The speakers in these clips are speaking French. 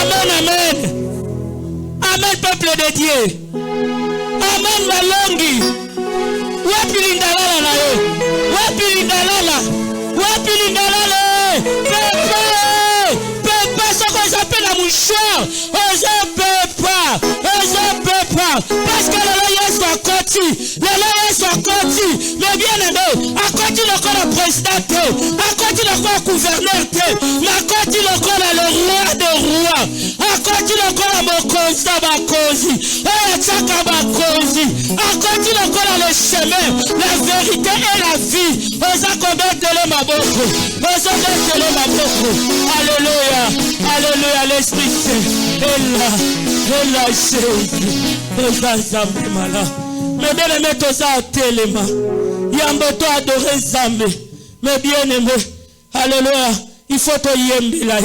Amen, amen. Amen, peuple de Dieu. Amen, Malongi. Wapi lindalala na yo? Wapi lindalala? Wapi lindalala? Pepe, soko zape na mouchoir. Oje pepe. Parce que le Yesu akoti. Le Yesu akoti. Mais bien aimé, akoti le corps le président, akoti le corps gouverneur, akoti le corps le roi des rois, akoti le corps le mokonzi bakozi, chaka bakozi, akoti le corps le chemin, la vérité et la vie. Oza combattre le maboko, oza combattre le maboko. Alléluia, alléluia, l'Esprit Saint est là, Jésus, oza zambe mala. Mais bien aimé, tout ça à téléma. Yambo to adorer Zambé. Mais bien aimé, alléluia, il faut te yembi là.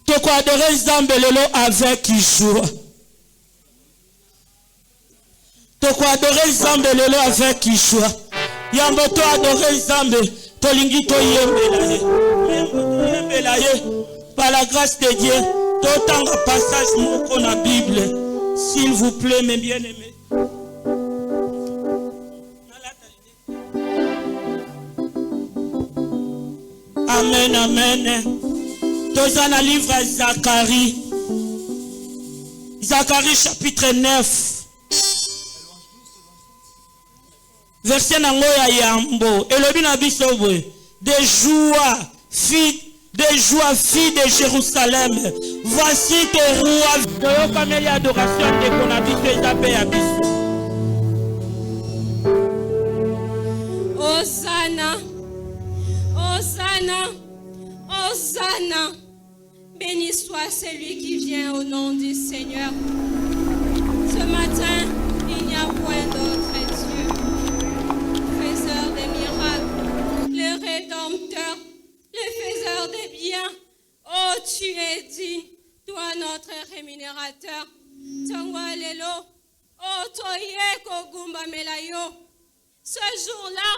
Tu quoi adorer Zambé lelo avec joie. Tu quoi adorer Zambé lelo avec joie. Yambo to adorer Zambé, to lingi to yembi là. Par la grâce de Dieu, d'autant de passages dans la Bible, s'il vous plaît, mes bien-aimés. Amen, amen. Dans un livre à Zacharie. Zacharie chapitre 9. Verset nango ya yambo. Elobi na biso boye. Des joies, filles de Jérusalem. Voici ton roi. Toyoka meli adoration de qu'on a biso ezapé ya biso. Hosanna. Hosanna, Hosanna, béni soit celui qui vient au nom du Seigneur. Ce matin, il n'y a point d'autre Dieu, faiseur des miracles, le rédempteur, le faiseur des biens. Oh, tu es digne, toi notre rémunérateur. Tangwalelo, oh, toye kogumba melayo. Ce jour-là,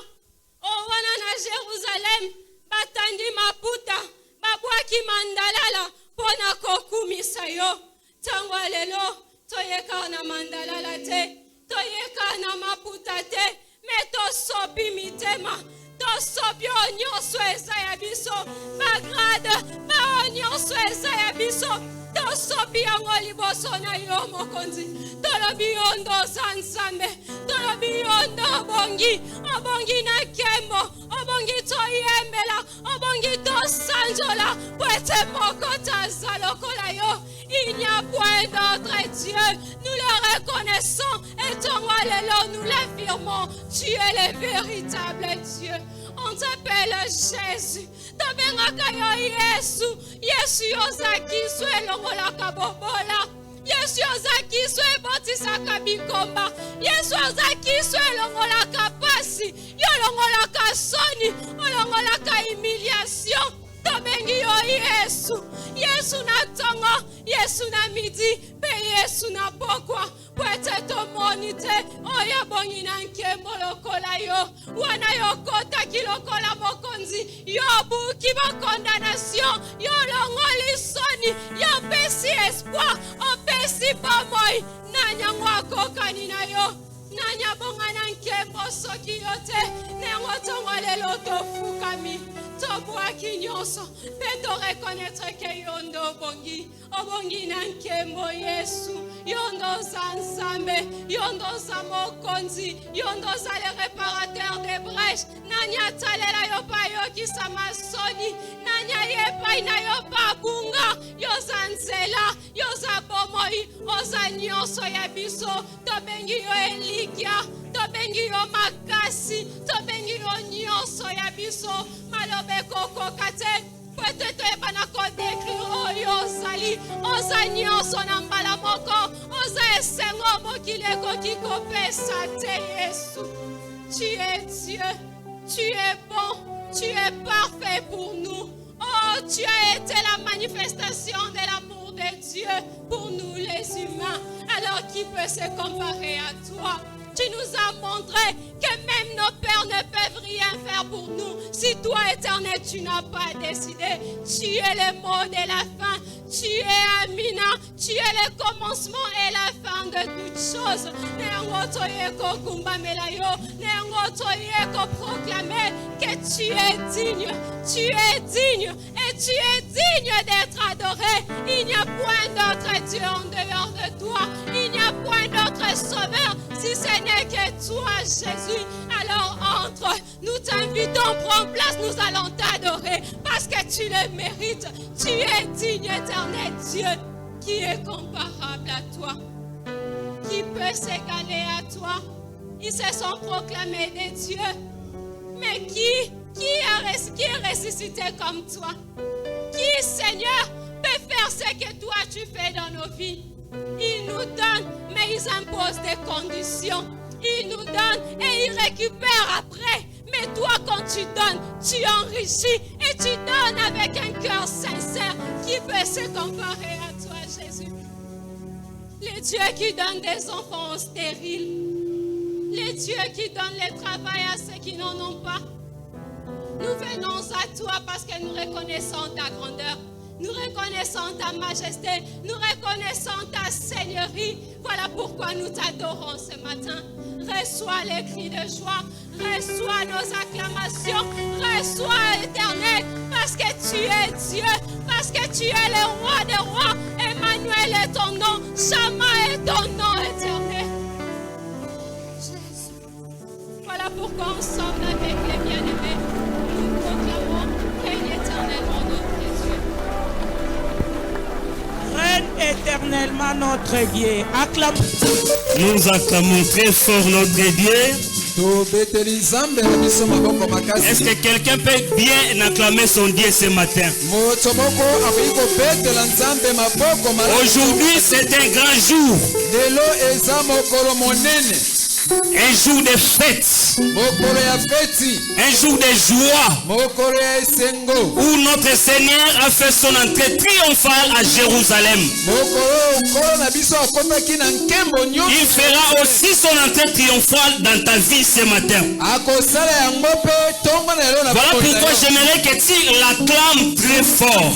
oh, wana na Jérusalem, batandi maputa, babwaki mandalala, pona kokumisa yo. Tango lelo, toyeka na mandalala te, toyeka na maputa te, me tosopi mitema, tosopi onyoso eza ya biso, bagrade, ba onyoso eza ya biso, tosopi yango liboso na yo mokonzi, tolobi yondo sansambe, tolobi yondo bongi, obongi na kembo, obongi toyembela, obongi to sanjola, poete moko tazalokola yo. Il n'y a point d'autre Dieu, nous le reconnaissons et ton alléluia, nous l'affirmons, tu es le véritable Dieu. On t'appelle Jésus, tabengaka yo Yesu, Yesu yozaki swe longolaka bobola, Yesu yozaki swe botisaka bikomba, Yesu yozaki swe longolaka pasi, yo longolaka soni, olongolaka humiliation. Tobengi yo Yesu, Yesu na tongo, Yesu na midi, pe Yesu na pokwa, pwete to monite, oya bongi na nkembo lokola yo, wana yo kota ki lokola mokonzi, yo buki mo condamnation, yo longoli soni, yo pesi espoir, o pesi bomoi, nanya ngwako kanina yo, nanya bonga na nkembo soki yote, nengo tongo lelo tofukami. Toboaki nyonso, peto reconnaître que yondo bongi, obongi na nkembo Yesu, yondo za nzambe, yondo za mokonzi, yondo za le réparateur des brèches, nanya talela yo pa yo kisa masoni, nanya yepa ina yo pa bunga, yo za nzela, yo za bomoi, oza nyonso ya biso, tobengi yo elikia, tobengi yo makasi, tobengi yo nyonso ya biso, malobe koko kate, peut-être epana ko décrire oyo zali, oza nyonso na mbala moko, oza esengo mokile koki kopesa te Yesu. Tu es Dieu, tu es bon, tu es parfait pour nous. Oh, tu as été la manifestation de l'amour de Dieu pour nous les humains. Alors qui peut se comparer à toi? Tu nous as montré que même nos pères ne peuvent rien faire pour nous. Si toi, Éternel, tu n'as pas décidé, tu es le mot de la fin. Tu es Amina, tu es le commencement et la fin de toutes choses. Proclamer que tu es digne et tu es digne d'être adoré. Il n'y a point d'autre Dieu en dehors de toi. Il n'y a point d'autre sauveur si ce n'est que toi, Jésus. Alors entre, nous t'invitons, prends place, nous allons t'adorer parce que tu le mérites. Tu es digne, éternel Dieu. Qui est comparable à toi? Qui peut s'égaler à toi? Ils se sont proclamés des dieux. Mais qui est ressuscité comme toi? Qui, Seigneur, peut faire ce que toi tu fais dans nos vies? Ils nous donnent, mais ils imposent des conditions. Ils nous donnent et ils récupèrent après. Mais toi, quand tu donnes, tu enrichis et tu donnes avec un cœur sincère. Qui peut se comparer à toi, Jésus? Les dieux qui donnent des enfants stériles. Les dieux qui donnent le travail à ceux qui n'en ont pas. Nous venons à toi parce que nous reconnaissons ta grandeur. Nous reconnaissons ta majesté. Nous reconnaissons ta seigneurie. Voilà pourquoi nous t'adorons ce matin. Reçois les cris de joie. Reçois nos acclamations. Reçois, Éternel, parce que tu es Dieu. Parce que tu es le roi des rois. Emmanuel est ton nom. Shama est ton nom, Éternel. Voilà pourquoi ensemble avec les bien-aimés, nous proclamons règne éternellement notre Dieu. Règne éternellement notre Dieu. Acclame. Nous acclamons très fort notre Dieu. Est-ce que quelqu'un peut bien acclamer son Dieu ce matin? Aujourd'hui, c'est un grand jour. Un jour de fête. Un jour de joie. Où notre Seigneur a fait son entrée triomphale à Jérusalem. Il fera aussi son entrée triomphale dans ta vie ce matin. Voilà pourquoi j'aimerais que tu l'acclames très fort.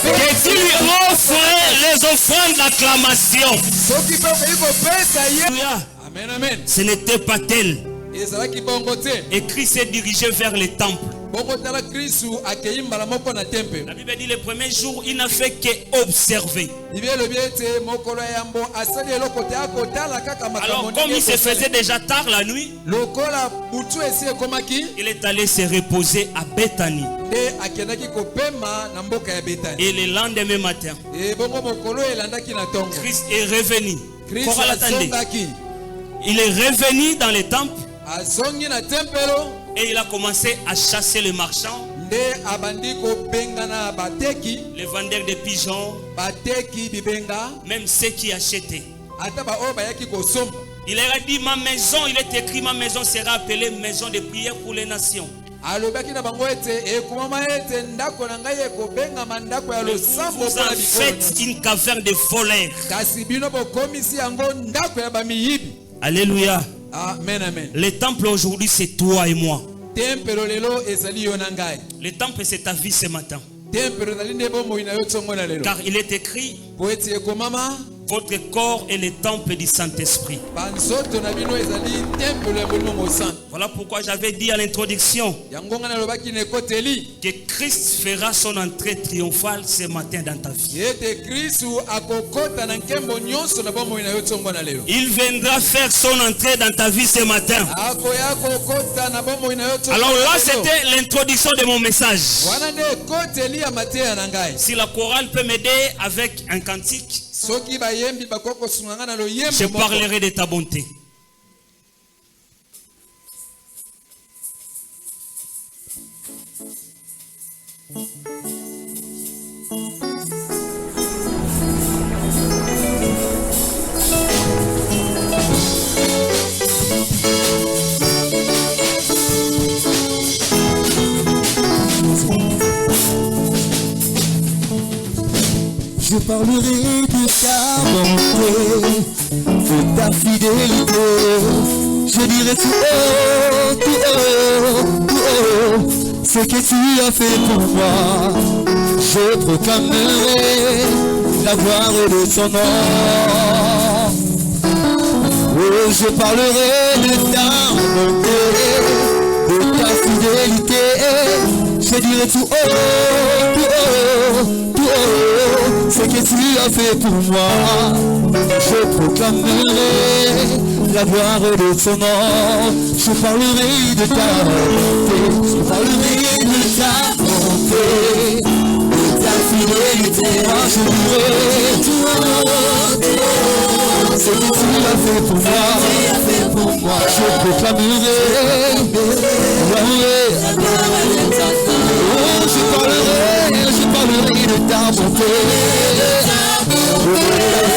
Que tu lui offres les offrandes d'acclamation. Amen, amen. Ce n'était pas tel. Et Christ s'est dirigé vers le temple. La Bible dit le premier jour, il n'a fait qu'observer. Alors comme il se faisait déjà tard la nuit, il est allé se reposer à Bethanie. Et le lendemain matin, Christ est revenu. Il est revenu dans le temple et il a commencé à chasser les marchands, les vendeurs de pigeons, même ceux qui achetaient. Il leur a dit, ma maison, il est écrit, ma maison sera appelée maison de prière pour les nations. Vous en faites une caverne de voleurs. Alléluia. Amen, amen. Le temple aujourd'hui, c'est toi et moi. Le Le temple, c'est ta vie ce matin. Car il est écrit, votre corps est le temple du Saint-Esprit. Voilà pourquoi j'avais dit à l'introduction que Christ fera son entrée triomphale ce matin dans ta vie. Il viendra faire son entrée dans ta vie ce matin. Alors là, c'était l'introduction de mon message. Si la chorale peut m'aider avec un cantique, je parlerai de ta bonté. Je parlerai de ta bonté, de ta fidélité. Je dirai tout haut, tout haut, tout haut, ce que tu as fait pour moi. Je proclamerai la gloire de ton nom. Oh, je parlerai de ta bonté, de ta fidélité. Je dirai tout haut, tout haut, tout haut, ce que tu as fait pour moi. Je proclamerai la gloire de ton nom. Je parlerai de ta bonté, je parlerai de ta bonté, de ta fidélité. Moi je dirai tout haut, tout haut, ce que tu as fait pour moi. Je proclamerai la gloire de ton nom. Oh, je parlerai de ta bonté, de ta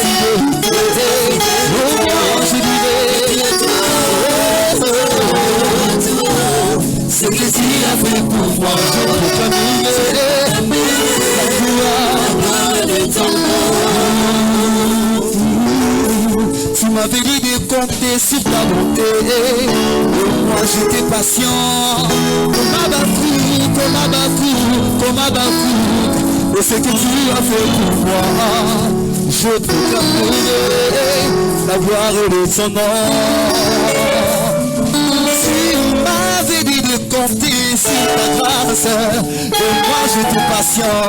fidélité. Oh, moi je dirai ce que tu as fait pour moi. Je proclamerai la gloire de ton nom. Tu m'avais dit de compter sur ta bonté, et moi j'étais patient, comme Habakkuk, et ce que tu as fait pour moi. Je proclamerai la gloire de ton nom. Tu m'avais dit de compter sur ta grâce, et moi j'étais patient,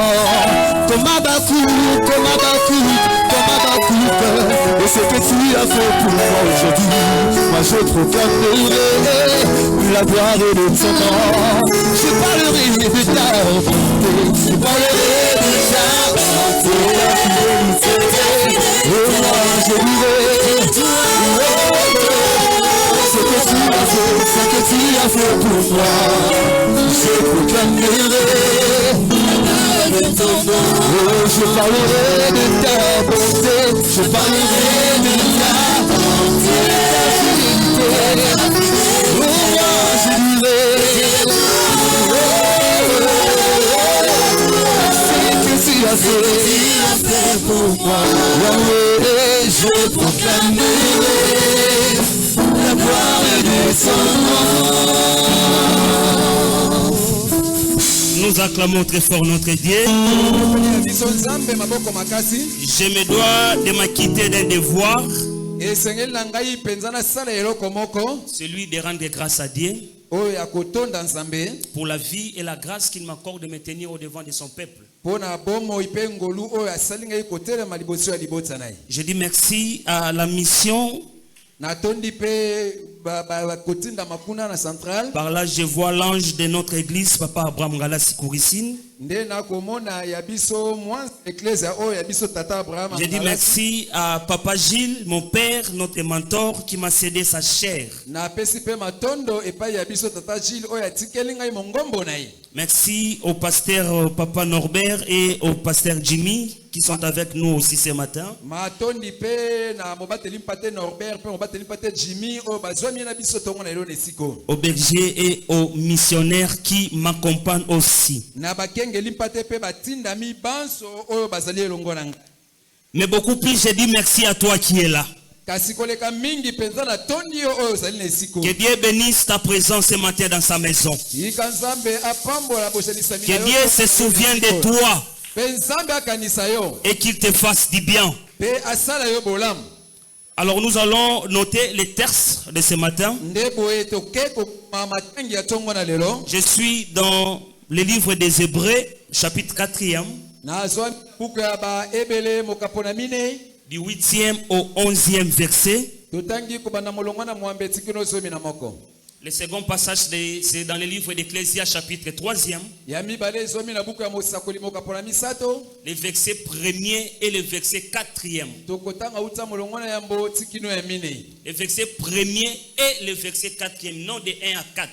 comme Habakkuk, et ce que tu as fait pour moi aujourd'hui. Moi je proclamerai la gloire de ton nom. Je parlerai de ta bonté, je parlerai de ta bonté, la fidélité. Et moi je dirai ce que tu as fait pour moi. Je proclamerai la gloire de ton nom. Oh, je parlerai de ta bonté, je parlerai de ta bonté, ta fidélité. Oh, moi je dirai ce que tu as fait pour moi. Yahweh, je proclamerai la gloire de ton nom. Nous acclamons très fort notre Dieu. Je me dois de m'acquitter d'un devoir, celui de rendre grâce à Dieu pour la vie et la grâce qu'il m'accorde de me tenir au devant de son peuple. Je dis merci à la mission. Par là, je vois l'ange de notre église, Papa Abraham Ngala Sikurissine. Je dis merci à Papa Gilles, mon père, notre mentor, qui m'a cédé sa chair. Merci au pasteur Papa Norbert et au pasteur Jimmy qui sont avec nous aussi ce matin. Aux bergers et aux missionnaires qui m'accompagnent aussi. Mais beaucoup plus, je dis merci à toi qui es là. Que Dieu bénisse ta présence ce matin dans sa maison. Que Dieu se souvienne de toi et qu'il te fasse du bien. Alors nous allons noter les textes de ce matin. Je suis dans le livre des Hébreux, chapitre 4e. Du 8e au 11e verset. Le second passage, c'est dans le livre d'Ecclésias, chapitre 3e. Les versets 1er et le verset 4e. Le verset 1er et le verset 4e, non de 1 à 4.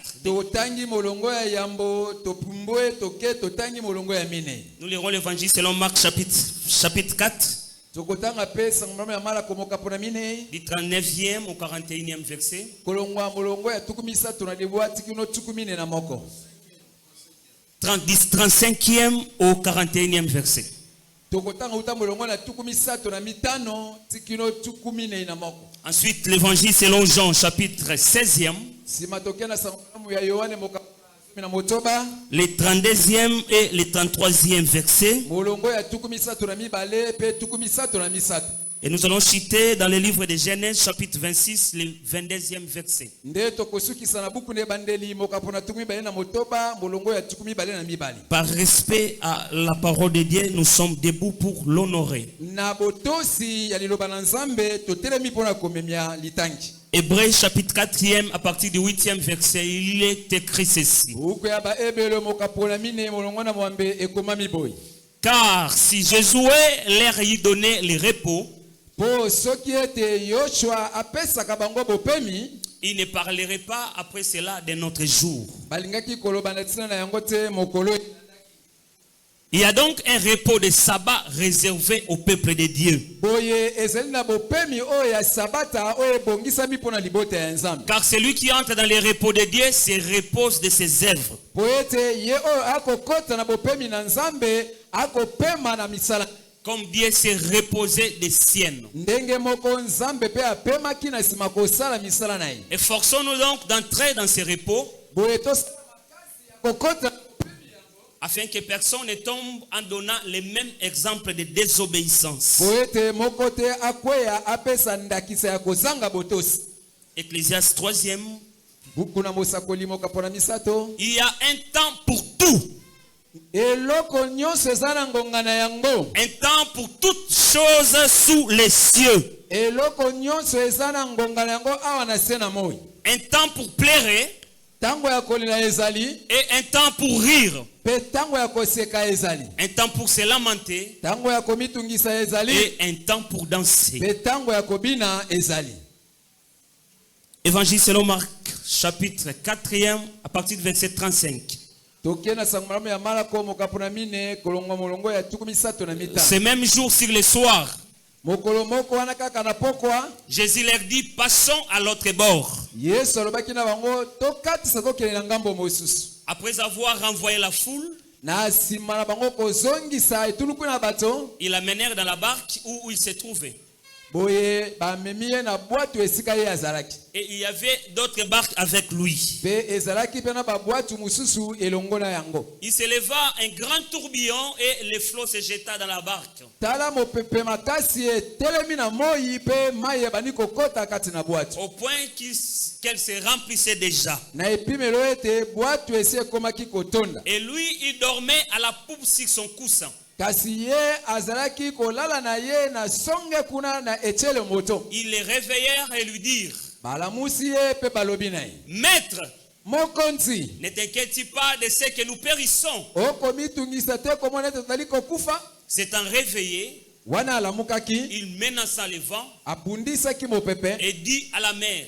Nous lirons l'évangile selon Marc, chapitre 4. Du 39e au 41e verset. Du 35e au 41e verset. Ensuite, l'évangile selon Jean, chapitre 16e, les 32e et les 33e versets. Et nous allons citer dans le livre de Genèse, chapitre 26, le 22e verset. Par respect à la parole de Dieu, nous sommes debout pour l'honorer. Hébreux chapitre 4e, à partir du 8e verset, il est écrit ceci. Car si Josué leur y donnait le repos, il ne parlerait pas après cela de notre jour. Il y a donc un repos de sabbat réservé au peuple de Dieu. Car celui qui entre dans le repos de Dieu se repose de ses œuvres. Comme Dieu s'est reposé des siennes. Efforçons-nous donc d'entrer dans ce repos, afin que personne ne tombe en donnant les mêmes exemples de désobéissance. Ecclésiaste 3e. Il y a un temps pour tout. Un temps pour toutes choses sous les cieux. Un temps pour pleurer et un temps pour rire. Un temps pour se lamenter et un temps pour danser. Évangile selon Marc, chapitre 4e, à partir du verset 35. Ce même jour, sur le soir, Jésus leur dit, passons à l'autre bord. Après avoir renvoyé la foule, ils l'amenèrent dans la barque où il se trouvait. Et il y avait d'autres barques avec lui. Il s'éleva un grand tourbillon et le flot se jeta dans la barque, au point qu'elle se remplissait déjà. Et lui, il dormait à la poupe sur son coussin. Il les réveillèrent et lui dirent, Maître, ne t'inquiète pas de ce que nous périssons. S'étant réveillé, il menaça le vent et dit à la mer,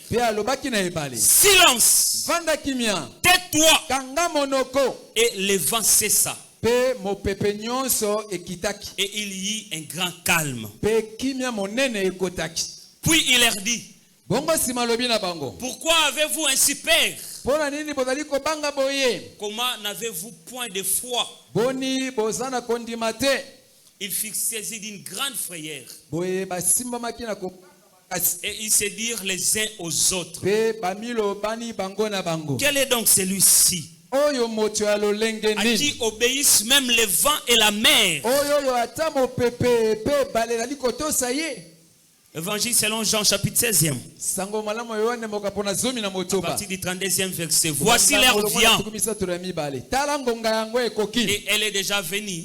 silence, tais-toi. Et le vent cessa. Et il y eut un grand calme. Puis il leur dit, pourquoi avez-vous ainsi peur? Comment n'avez-vous point de foi? Ils furent saisis d'une grande frayeur. Et ils se dirent les uns aux autres, quel est donc celui-ci à qui obéissent même le vent et la mer? Évangile selon Jean, chapitre 16e. À partir du 32e verset. Voici l'heure vient. Et elle est déjà venue.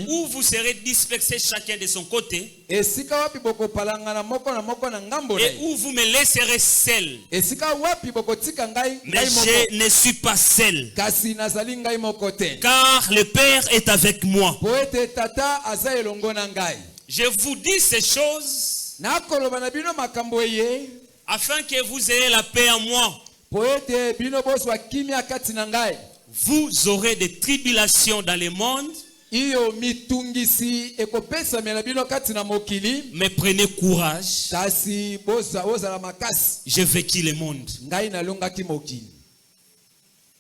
Où vous serez dispersés chacun de son côté. Et où vous me laisserez seul. Mais je ne suis pas seul. Car le Père est avec moi. Je vous dis ces choses afin que vous ayez la paix en moi. Vous aurez des tribulations dans le monde, mais prenez courage. J'ai vaincu le monde.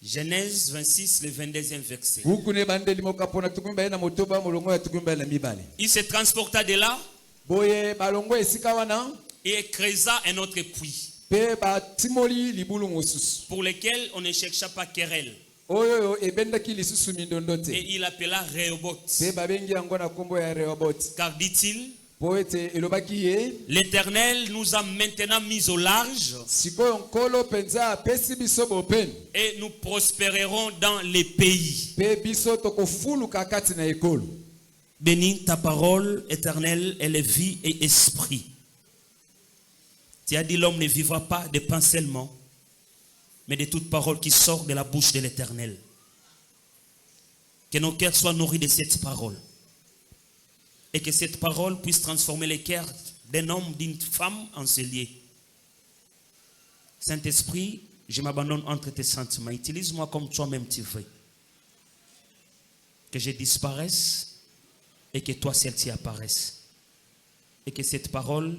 Genèse 26, le 22e verset. Il se transporta de là et creusa un autre puits pour lequel on ne chercha pas querelle. Et il appela Rehoboth. Car dit-il, l'Éternel nous a maintenant mis au large et nous prospérerons dans les pays. Bénis ta parole, Éternel, elle est vie et esprit. Tu as dit l'homme ne vivra pas de pain seulement, mais de toute parole qui sort de la bouche de l'Éternel. Que nos cœurs soient nourris de cette parole. Et que cette parole puisse transformer les cœurs d'un homme, d'une femme en ce lieu. Saint-Esprit, je m'abandonne entre tes sentiments. Utilise-moi comme toi-même tu veux. Que je disparaisse et que toi seul tu apparaisses. Et que cette parole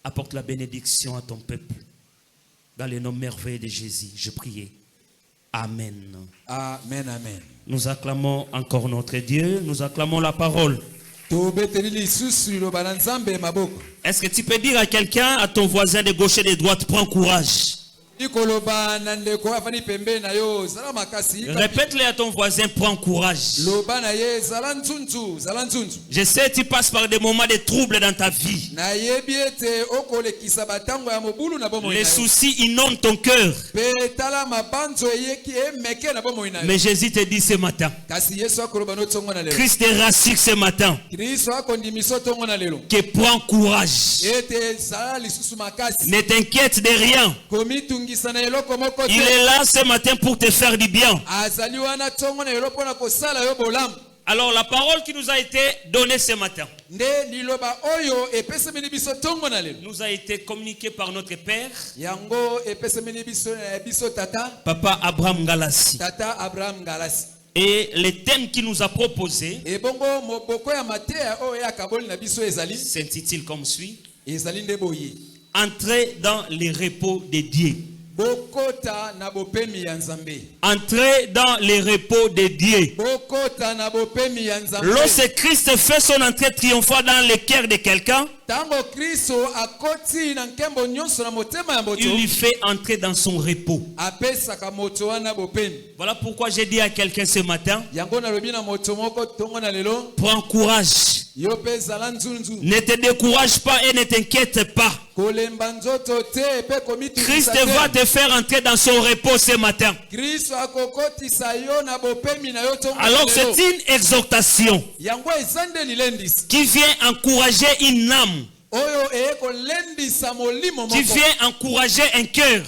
apporte la bénédiction à ton peuple. Dans le nom merveilleux de Jésus, je prie. Amen. Amen, amen. Nous acclamons encore notre Dieu. Nous acclamons la parole. Est-ce que tu peux dire à quelqu'un, à ton voisin de gauche et de droite, prends courage? Répète-le à ton voisin, prends courage. Je sais, tu passes par des moments de troubles dans ta vie. Les soucis inondent ton cœur. Mais Jésus te dit ce matin, Christ te rassure ce matin, que prends courage. Ne t'inquiète de rien. Il est là ce matin pour te faire du bien. Alors la parole qui nous a été donnée ce matin nous a été communiquée par notre Père, Papa Abraham Galassi. Et le thème qu'il nous a proposé s'intitule comme suit: Entrer dans les repos de Dieu. Entrer dans les repos de Dieu. Lorsque Christ fait son entrée triomphale dans le cœur de quelqu'un, il lui fait entrer dans son repos. Voilà pourquoi j'ai dit à quelqu'un ce matin, prends courage. Ne te décourage pas et ne t'inquiète pas. Christ va te faire entrer dans son repos ce matin. Alors c'est une exhortation qui vient encourager une âme, qui vient encourager un cœur,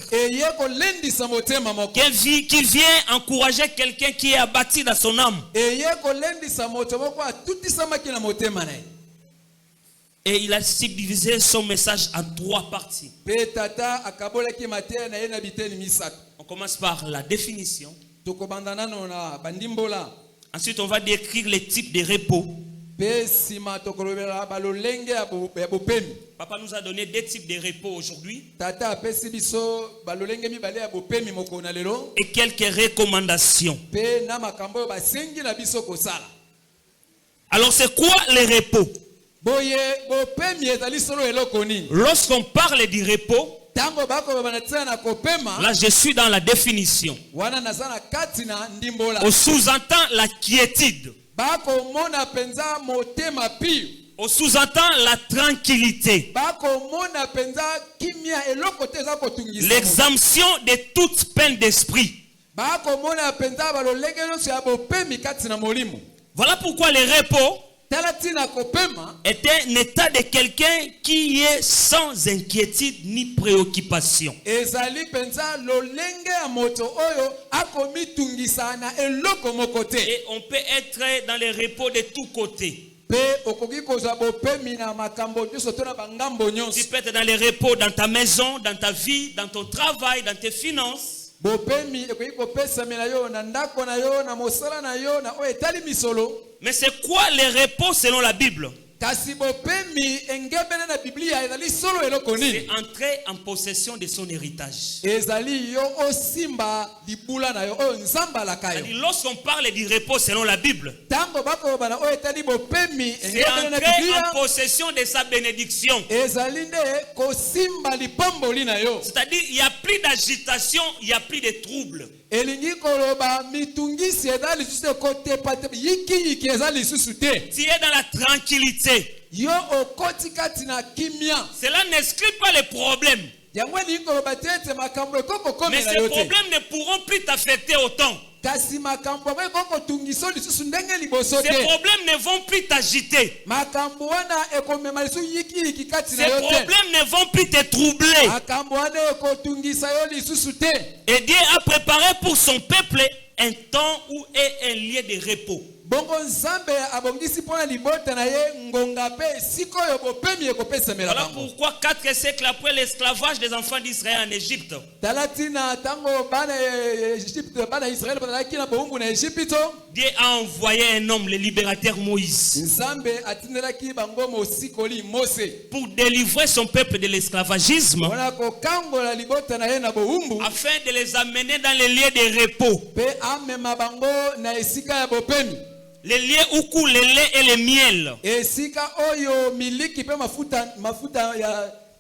qui vient encourager quelqu'un qui est abattu dans son âme. Et il a subdivisé son message en 3 parties. On commence par la définition. Ensuite, on va décrire les types de repos. Papa nous a donné 2 types de repos aujourd'hui et quelques recommandations. Alors c'est quoi les repos? Lorsqu'on parle du repos, là je suis dans la définition. On sous-entend la quiétude. On sous-entend la tranquillité, l'exemption de toute peine d'esprit. Voilà pourquoi les repos est un état de quelqu'un qui est sans inquiétude ni préoccupation. Et on peut être dans les repos de tous côtés. Tu peux être dans les repos dans ta maison, dans ta vie, dans ton travail, dans tes finances. Mais c'est quoi les repos selon la Bible? kasi bopemi engebele na Biblia ezali solo eloko nini? C'est entrer en possession de son héritage. Ezali yo osimba libula na yo o nzamba la kayo. Lorsqu'on parle du repos selon la Bible, Tango bako bana o etali bopemi c'est engebele na entrer Biblia. en possession de sa bénédiction. Ezali nde kosimba lipamboli na yo. C'est-à-dire, il n'y a plus d'agitation, il n'y a plus de trouble. Elingi koloba mitungisi ezali lisusu kote pate yiki ezali lisusu te. Tu es dans la tranquillité. Yo okoti kati na kimia. Cela n'exclut pas les problèmes. Yango elingi koloba tete makambo ekoko Mais komela ces yo te. problèmes ne pourront plus t'affecter autant. Kasi makambo ekoko tungiso lisusu ndenge liboso Ces te. problèmes ne vont plus t'agiter. Makambo wana ekomema lisusu yiki kati Ces na yo te. problèmes ne vont plus te troubler. Makambo wana ekotungisa yo lisusu te. Et Dieu a préparé pour son peuple un temps où est un lieu de repos. Bongo nzambe abongisi pona libota na ye ngonga pe sikoyo bopemi ekopesamela Voilà bango. pourquoi 4 siècles après l'esclavage des enfants d'Israël en Égypte, Talatina tango bana Egypte bana Israël bana kina boumbu na Egypte. Dieu a envoyé un homme, le libérateur Moïse, Nzambe atindelaki bango mosikoli Mose. pour délivrer son peuple de l'esclavagisme, Wana ko kangola libota na ye na boumbu afin de les amener dans les lieux de repos, pe amema bango na esika ya bopemi. les lieux où coule le lait et le miel. Esika oyo miliki pe mafuta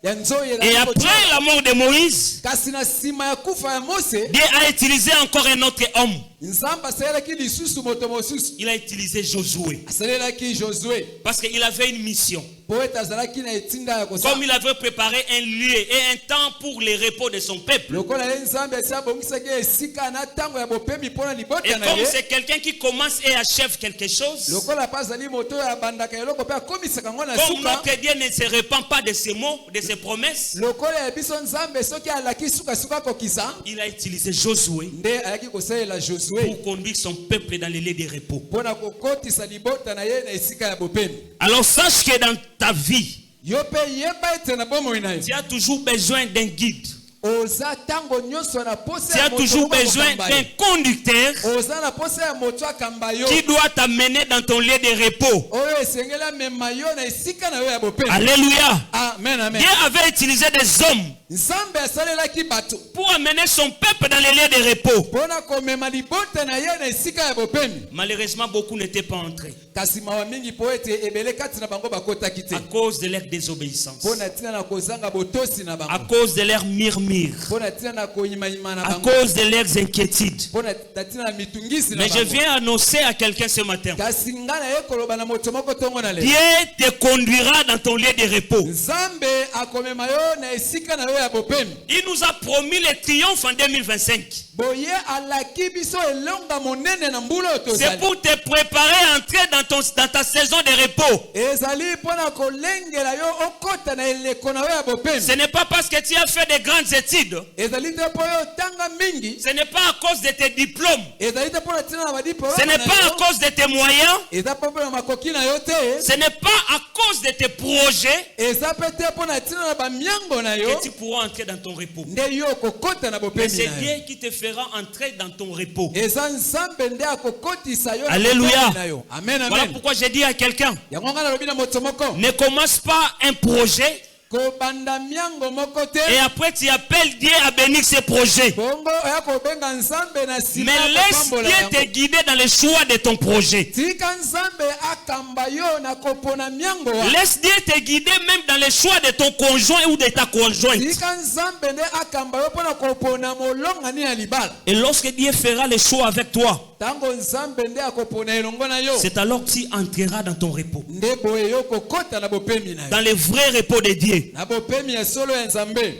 ya nzoye na Et kocha. après la mort de Moïse, Kasi na sima ya kufa ya Mose, Dieu a utilisé encore un autre homme. Nzambe asalelaki lisusu moto mosusu. Il a utilisé Josué. Asalelaki Josué. Parce qu'il avait une mission. Po ete azalaki na etinda ya kosa. Comme il avait préparé un lieu et un temps pour le repos de son peuple. Lokola ye Nzambe esi abongisaki esika na tango ya bopemi mpona Et libota na comme ye. c'est quelqu'un qui commence et achève quelque chose, Lokola pa azali moto ya bandaka eloko mpe akomisaka ngo na comme suka. notre Dieu ne se répand pas de ses mots, de ses promesses, Lokola ya biso Nzambe soki alaki suka kokisa, il a utilisé Josué nde ayaki kosalela Josué pour conduire son peuple dans les lieux de repos. mpona kokotisa libota na ye na esika ya bopemi. Alors sache que dans ta vie, Yo pe yeba ete na bomoi na yo. tu as toujours besoin d'un guide. Oza tango nyonso na posa Tu ya as moto toujours moko besoin akamba d'un yo. conducteur Oza na posa ya moto akamba yo. qui doit t'amener dans ton lieu de repos. Oyo esengeli amema yo na esika na yo ya bopemi. Alléluia. Amen, amen. Dieu avait utilisé des hommes Nzambe asalelaki bato pour amener son peuple dans les lieux de repos. mpona komema libota na ye na esika ya bopemi. Malheureusement, beaucoup n'étaient pas entrés Kasi mawa mingi po ete ebele kati na bango bakotaki te. à cause de leur désobéissance, Mpona tina na kozanga botosi na à bango. cause de leur murmure, Mpona tina na koyimayima na à bango. cause de leurs inquiétudes. Mpona tina na mitungisi na Mais je bango. viens annoncer à quelqu'un ce matin, Kasi nga na ye koloba na moto moko tongo na lelo. Dieu te conduira dans ton lieu de repos. Nzambe akomema yo na esika na yo ya bopemi. Il nous a promis le triomphe en 2025. Boye alaki biso elonga monene na mbula oyo C'est tozali. pour te préparer à entrer dans ta saison de repos. Ezali mpona kolengela yo okota na eleko na yo ya bopemi. Ce n'est pas parce que tu as fait de grandes études. Ezali te mpo yo otanga mingi. Ce n'est pas à cause de tes diplômes. Ezali te mpona tina na badiplome Ce n'est na pas à yo. cause de tes moyens. Eza mpe mpona makoki na yo te. Ce n'est pas à cause de tes projets Eza mpe te mpona tina na bamiango na yo. que tu pourras entrer dans ton repos. Nde yo okokota na Mais bopemi c'est na yo. Dieu qui te fera entrer dans ton repos. Eza Nzambe nde akokotisa yo na Alléluia. bopemi na yo. Amen, Voilà amen. pourquoi j'ai dit à quelqu'un, Yango nga nalobi na moto moko. ne commence pas un projet Kobanda miango moko te. et après tu appelles Dieu à bénir ce projet. Bongo oya kobenga Nzambe na nsima Mais ya laisse kopambola Dieu yango. te guider dans le choix de ton projet. Tika Nzambe akamba yo na kopona miango wa. Laisse Dieu te guider même dans le choix de ton conjoint ou de ta conjointe. Tika Nzambe nde akamba yo mpona kopona molongani ya libala. Et lorsque Dieu fera le choix avec toi, Tango Nzambe nde akopona elongo na yo. c'est alors que tu entreras dans ton repos. Nde boye yo kokota na bopemi na yo. Dans le vrai repos de Dieu. Na bopemi ya solo ya Nzambe.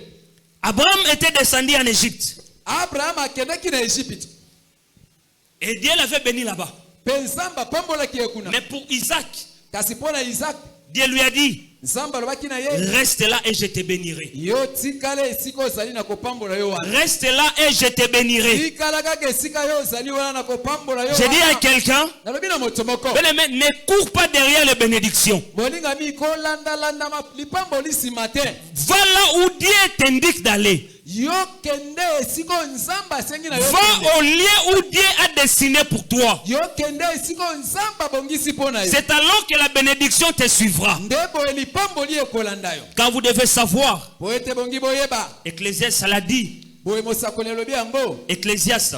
Abraham était descendu en Égypte. Abraham akendaki na Egypte. Et Dieu l'avait béni là-bas. Pe Nzambe apambolaki ye kuna. Mais pour Isaac, Kasi mpona Isaac, Dieu lui a dit, Nzambe alobaki na ye. reste là et je te bénirai. Yo tikala esika ozali na kopambola yo wana. Reste là et je te bénirai. Tikala kaka esika yo ozali wana na kopambola yo J'ai dit à wana. quelqu'un, Nalobi na moto moko. bien-aimé, ne cours pas derrière les bénédictions. Bolinga mi kolanda landa lipamboli nsima te. Va là où Dieu t'indique d'aller. yo kende esiko nzamba sengi na yo Va au lieu où Dieu a destiné pour toi. yo kende esiko nzamba bongisi pona yo C'est alors que la bénédiction te suivra. ndebo elipamboli ekolanda yo Car vous devez savoir, po ete bongi boyeba Ecclésiaste l'a dit, boye mosakoli elobi yango Ecclésiaste,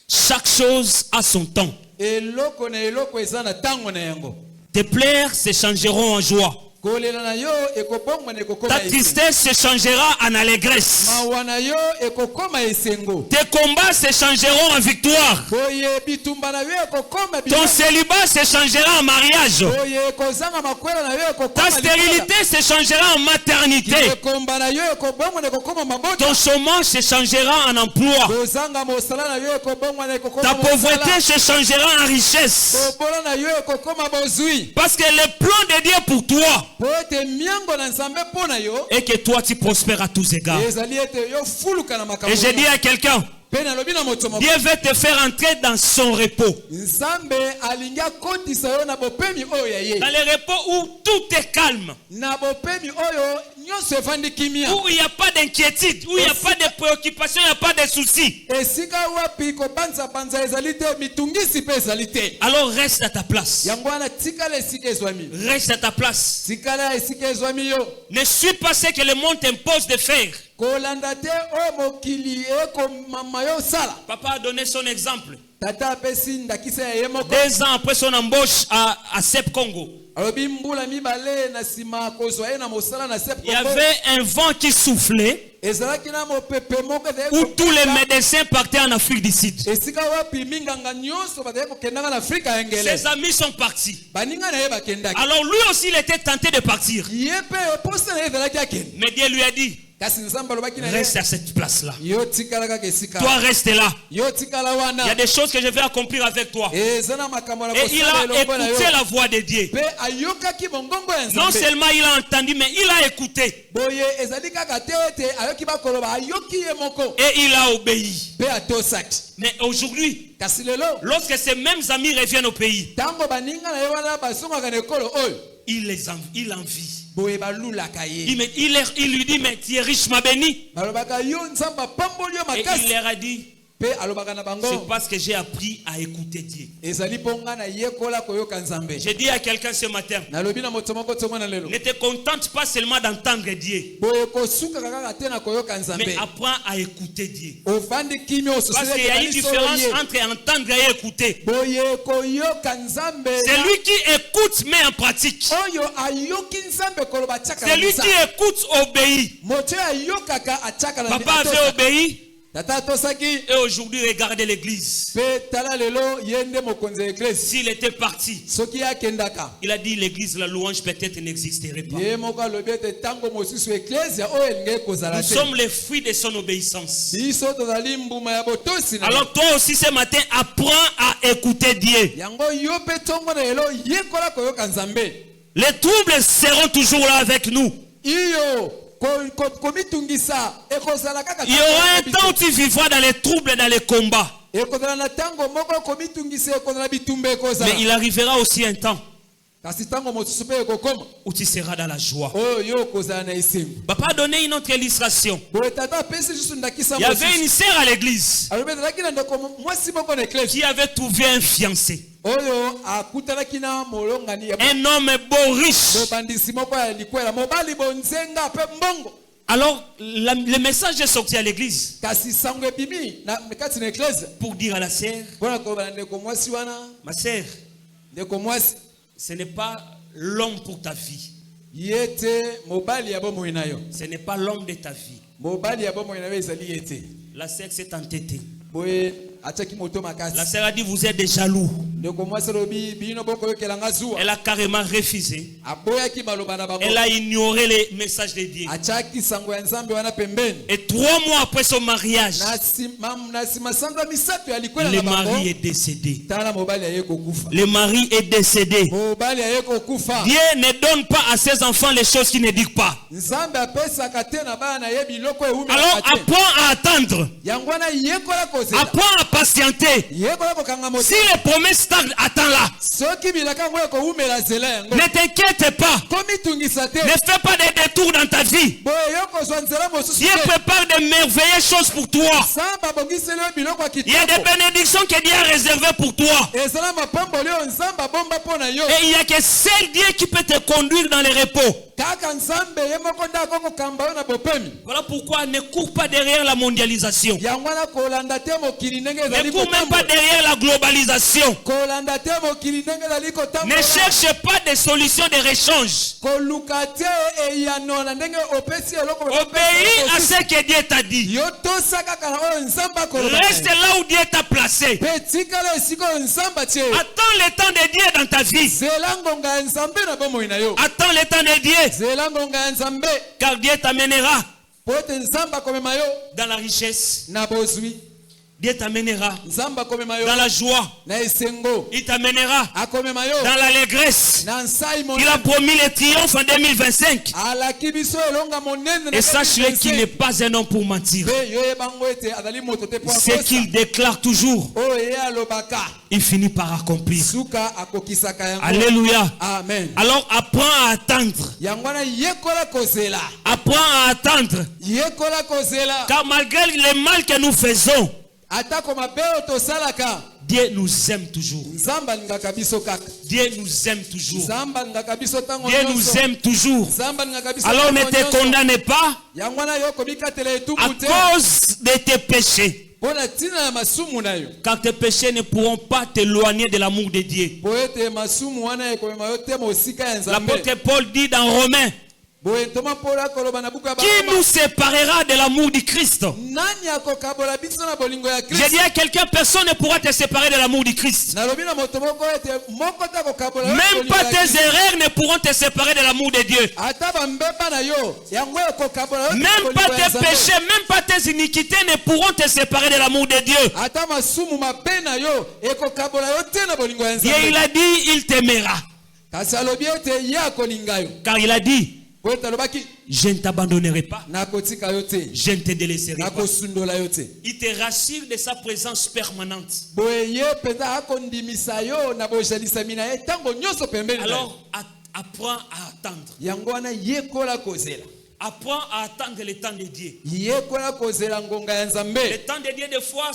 chaque chose a son temps. eloko na eloko eza na ntango na yango Tes pleurs se changeront en joie. kolela na yo ekobongwa na ekokoma Ta tristesse se changera en allégresse. mawa na yo ekokoma esengo Tes combats se changeront en victoire. boye bitumba na yo ekokoma Ton célibat se changera en mariage. boye ekozanga makwela na yo Ta ekokoma stérilité se changera en maternité. ekomba na yo ekobongwa na ekokoma mabota Ton chômage se changera en emploi. kozanga mosala na yo ekobongwa na ekokoma Ta mosala. pauvreté se changera en richesse. bobola na yo ekokoma bozwi Parce que le plan de Dieu pour toi po ete miango na nzambe mpo na yo est que toi tu prospères à tous égards. ezali ete yo fuluka na makambo Et j'ai dit à quelqu'un, mpe nalobi na moto moko Dieu veut te faire entrer dans son repos. nzambe alingi akotisa yo na bopemi oyo ya ye Dans le repos où tout est calme. na bopemi oyo nyonso evandi kimia Où il n'y a pas d'inquiétude. Où il n'y a pas de préoccupation. Il n'y a pas de soucis. esika wapi kobanzabanza ezali te mitungisi mpe ezali te Alors reste à ta place. yango wana tikala esika ezwami Reste à ta place. tikala esika ezwami yo Ne suis pas ce que le monde t'impose de faire. kolanda te oyo mokili ekomama yo osala Papa a donné son exemple. tata apesi ndakisa ya ye moko 2 ans après son embauche à Sep Congo. alobi mbula mibale na nsima kozwa ye na mosala na sep Il y avait un vent qui soufflait ezalaki na mopepe moko où tous les médecins partaient en Afrique du Sud. esika wapi minganga nyonso bazali kokendaka na afrika ya ngele Ses amis sont partis. baninga na ye bakendaki Alors lui aussi il était tenté de partir. ye mpe posa na ye ezalaki akende Mais Dieu lui a dit, kasi nzambe alobaki na ye reste à cette place-là. yo tikala kaka esika Toi reste là. yo tikala Il y a wana des choses que je vais accomplir avec toi. eza na makambo na Et il kosala a elongo na yo écouté la voix de Dieu. mpe ayokaki bongongo ya Non nzambe seulement il a entendu, mais il a écouté. boye ezali kaka te ete ayoki bakoloba ayoki ye moko Et il a obéi. mpe atosaki Mais aujourd'hui, kasi lelo lorsque ses mêmes amis reviennent au pays, ntango baninga na ye wana bazongaka na ekolo oyo il envie. boye balulaka ye Il lui dit, mais tu es riche, ma béni. balobaka yo nzambe apamboli yo Et il makasi leur a dit, mpe alobaka na bango c'est parce que j'ai appris à écouter Dieu. ezali mpo nga na yekola koyoka nzambe J'ai dit à quelqu'un ce matin, nalobi na moto moko tongo na lelo ne te contente pas seulement d'entendre Dieu, boye kosukaka kaka te na koyoka mais nzambe apprends à écouter Dieu. ovandi kimi Parce qu'il y a une différence entre entendre et écouter. boye koyoka nzambe Celui qui écoute met en pratique. oyo ayoki nzambe koloba atiaka na Celui qui mosala. écoute obéit. moto oyo ayokaka atiaka na Papa avait obéi tata atosaki et aujourd'hui regardez l'église. mpe tala lelo ye nde mokonzi ya eglise S'il était parti, soki akendaka il a dit l'église, la louange peut-être n'existerait pas. ye moko alobi ete ntango mosusu eklezia oyo elingi ekozala Nous te sommes les fruits de son obéissance. biso tozali mbuma ya botosi na Alors toi aussi ce matin, apprends à écouter Dieu. yango yo mpe ntongo na lelo yekola koyoka nzambe Les troubles seront toujours là avec nous. iyo komitungisa ekozala kaka Il y aura un temps où tu vivras dans les troubles, dans les combats. ekozala na ntango moko komitungisa ekozala bitumba Mais ekozala il arrivera aussi un temps kasi ntango mosusu mpe ekokoma où tu seras dans la joie. oyo yo okozala na esengo Papa a donné une autre illustration. boye tata apesi lisusu ndakisa Il y avait une sœur à l'église alobi ezalaki na ndeko mwasi moko na eklesi qui avait trouvé un fiancé. oyo akutanaki na molongani ya Un homme beau, riche. bobandisi moko ya likwela mobali bonzenga mpe mbongo Alors, le message est sorti à l'église kasi sango ebimi na kati na eklesi pour dire à la sœur, mpona koloba na ndeko mwasi wana ma sœur, ndeko mwasi ce n'est pas l'homme pour ta vie. ye te mobali ya bomoi na yo Ce n'est pas l'homme de ta vie. mobali ya bomoi na yo ezali ye te La sœur s'est entêtée. boye atiaki moto La makasi sœur a dit, vous êtes des jaloux. ndeko mwasi alobi bino bokoyokelanga zuwa Elle a carrément refusé. aboyaki maloba na bango Elle a ignoré les messages de Dieu. atiaki sango ya nzambe wana pembeni Et 3 mois après son mariage, na nsima sanza misato ya likwela le na bango mari est décédé. tala mobali aye kokufa Le mari est décédé. mobali aye kokufa Dieu ne donne pas à ses enfants les choses qu'il ne dit pas. nzambe apesaka te na bana na ye biloko Alors ewumelaka te apprends à attendre. yango wana yekola kozela Apprends à patienter. yekola kokanga Si motema les promesses stagne, attends-la. soki bilaka yango ekoumela nzela yango Ne t'inquiète pas. komitungisa te Ne fais pas des détours dans ta vie. boye yo kozwa nzela mosusu Dieu te prépare de merveilleuses choses pour toi. nzambe abongiseli yo biloko ya Il y a des kitoko bénédictions que Dieu a réservées pour toi. ezala mapamboli oyo nzambe abomba mpo na yo Et il n'y a que seul Dieu qui peut te conduire dans les repos. kaka nzambe ye moko nde akokokamba yo na bopemi Voilà pourquoi ne cours pas derrière la mondialisation. yango wana kolanda te mokili ndenge Ne ezali cours même pas kotambola derrière la globalisation. kolanda te mokili ndenge ezali Ne kotambola cherche pas des solutions de rechange. koluka te eyano na ndenge opesi eloko Obéis à ce que Dieu t'a dit. yo tosa kaka na oyo nzambe akoloba Reste là où Dieu t'a placé. mpe tikala esika oyo nzambe atie Attends le temps de Dieu dans ta vie. zela ngonga ya nzambe na bomoi na yo Attends le temps de Dieu. zela ngonga ya nzambe Car Dieu t'amènera po ete nzambe akomema yo dans la richesse. na bozwi Dieu t'amènera nzambe akomema yo dans la joie. na esengo Il t'amènera akomema yo dans l'allégresse. na nsai Il a monene promis le triomphe en 2025. alaki biso elonga monene na Et sache-le qu'il n'est 2025. pas un homme pour mentir. mpe yo yebango ete azali moto te po Ce akosa qu'il déclare toujours, oyo ye alobaka il finit par accomplir. suka akokisaka yango Alléluia. amen Alors apprends à attendre. yango wana yekola kozela Apprends à attendre. yekola kozela Car malgré le mal que nous faisons, atako mabe oyo tosalaka Dieu nous aime toujours. nzambe alingaka biso kaka Dieu nous aime toujours. nzambe alingaka biso ntango Dieu nous nyonso aime toujours. nzambe alingaka biso Alors ne ntango te nyonso. condamne pas yango wana yo komikatela à etumbu te cause de tes péchés. mpo na ntina ya masumu na yo Car tes péchés ne pourront pas t'éloigner de l'amour de Dieu. po ete masumu wana ekomema yo te mosika ya nzambe L'apôtre Paul dit dans Romains, boye ntoma mpolo akoloba na buku ya qui Baroma, nous séparera de l'amour du Christ? nani akokabola biso na bolingo ya J'ai kristo dit à quelqu'un, personne ne pourra te séparer de l'amour du Christ. nalobi na moto moko ete moko te akokabola yo na Même bolingo pas ya tes Kristo. erreurs ne pourront te séparer de l'amour de Dieu. ata bambeba na yo yango ekokabola yo te na Même bolingo pas ya tes Nzambe. péchés, même pas tes iniquités ne pourront te séparer de l'amour de Dieu. ata masumu mabe na yo ekokabola yo te na bolingo ya Et nzambe il a dit, il t'aimera. kasi alobi ete ye akolinga yo Car il a dit, po ete alobaki je ne t'abandonnerai pas. nakotika yo te Je ne te délaisserai pas. nakosundola yo te Il te rassure de sa présence permanente. boye ye mpenza akondimisa yo na bozalisami na ye ntango nyonso pembeni na yo. Alors, apprends à attendre. yango wana yekola kozela Apprends à attendre le temps de Dieu. yekola kozela ngonga ya Le nzambe temps de Dieu, des fois,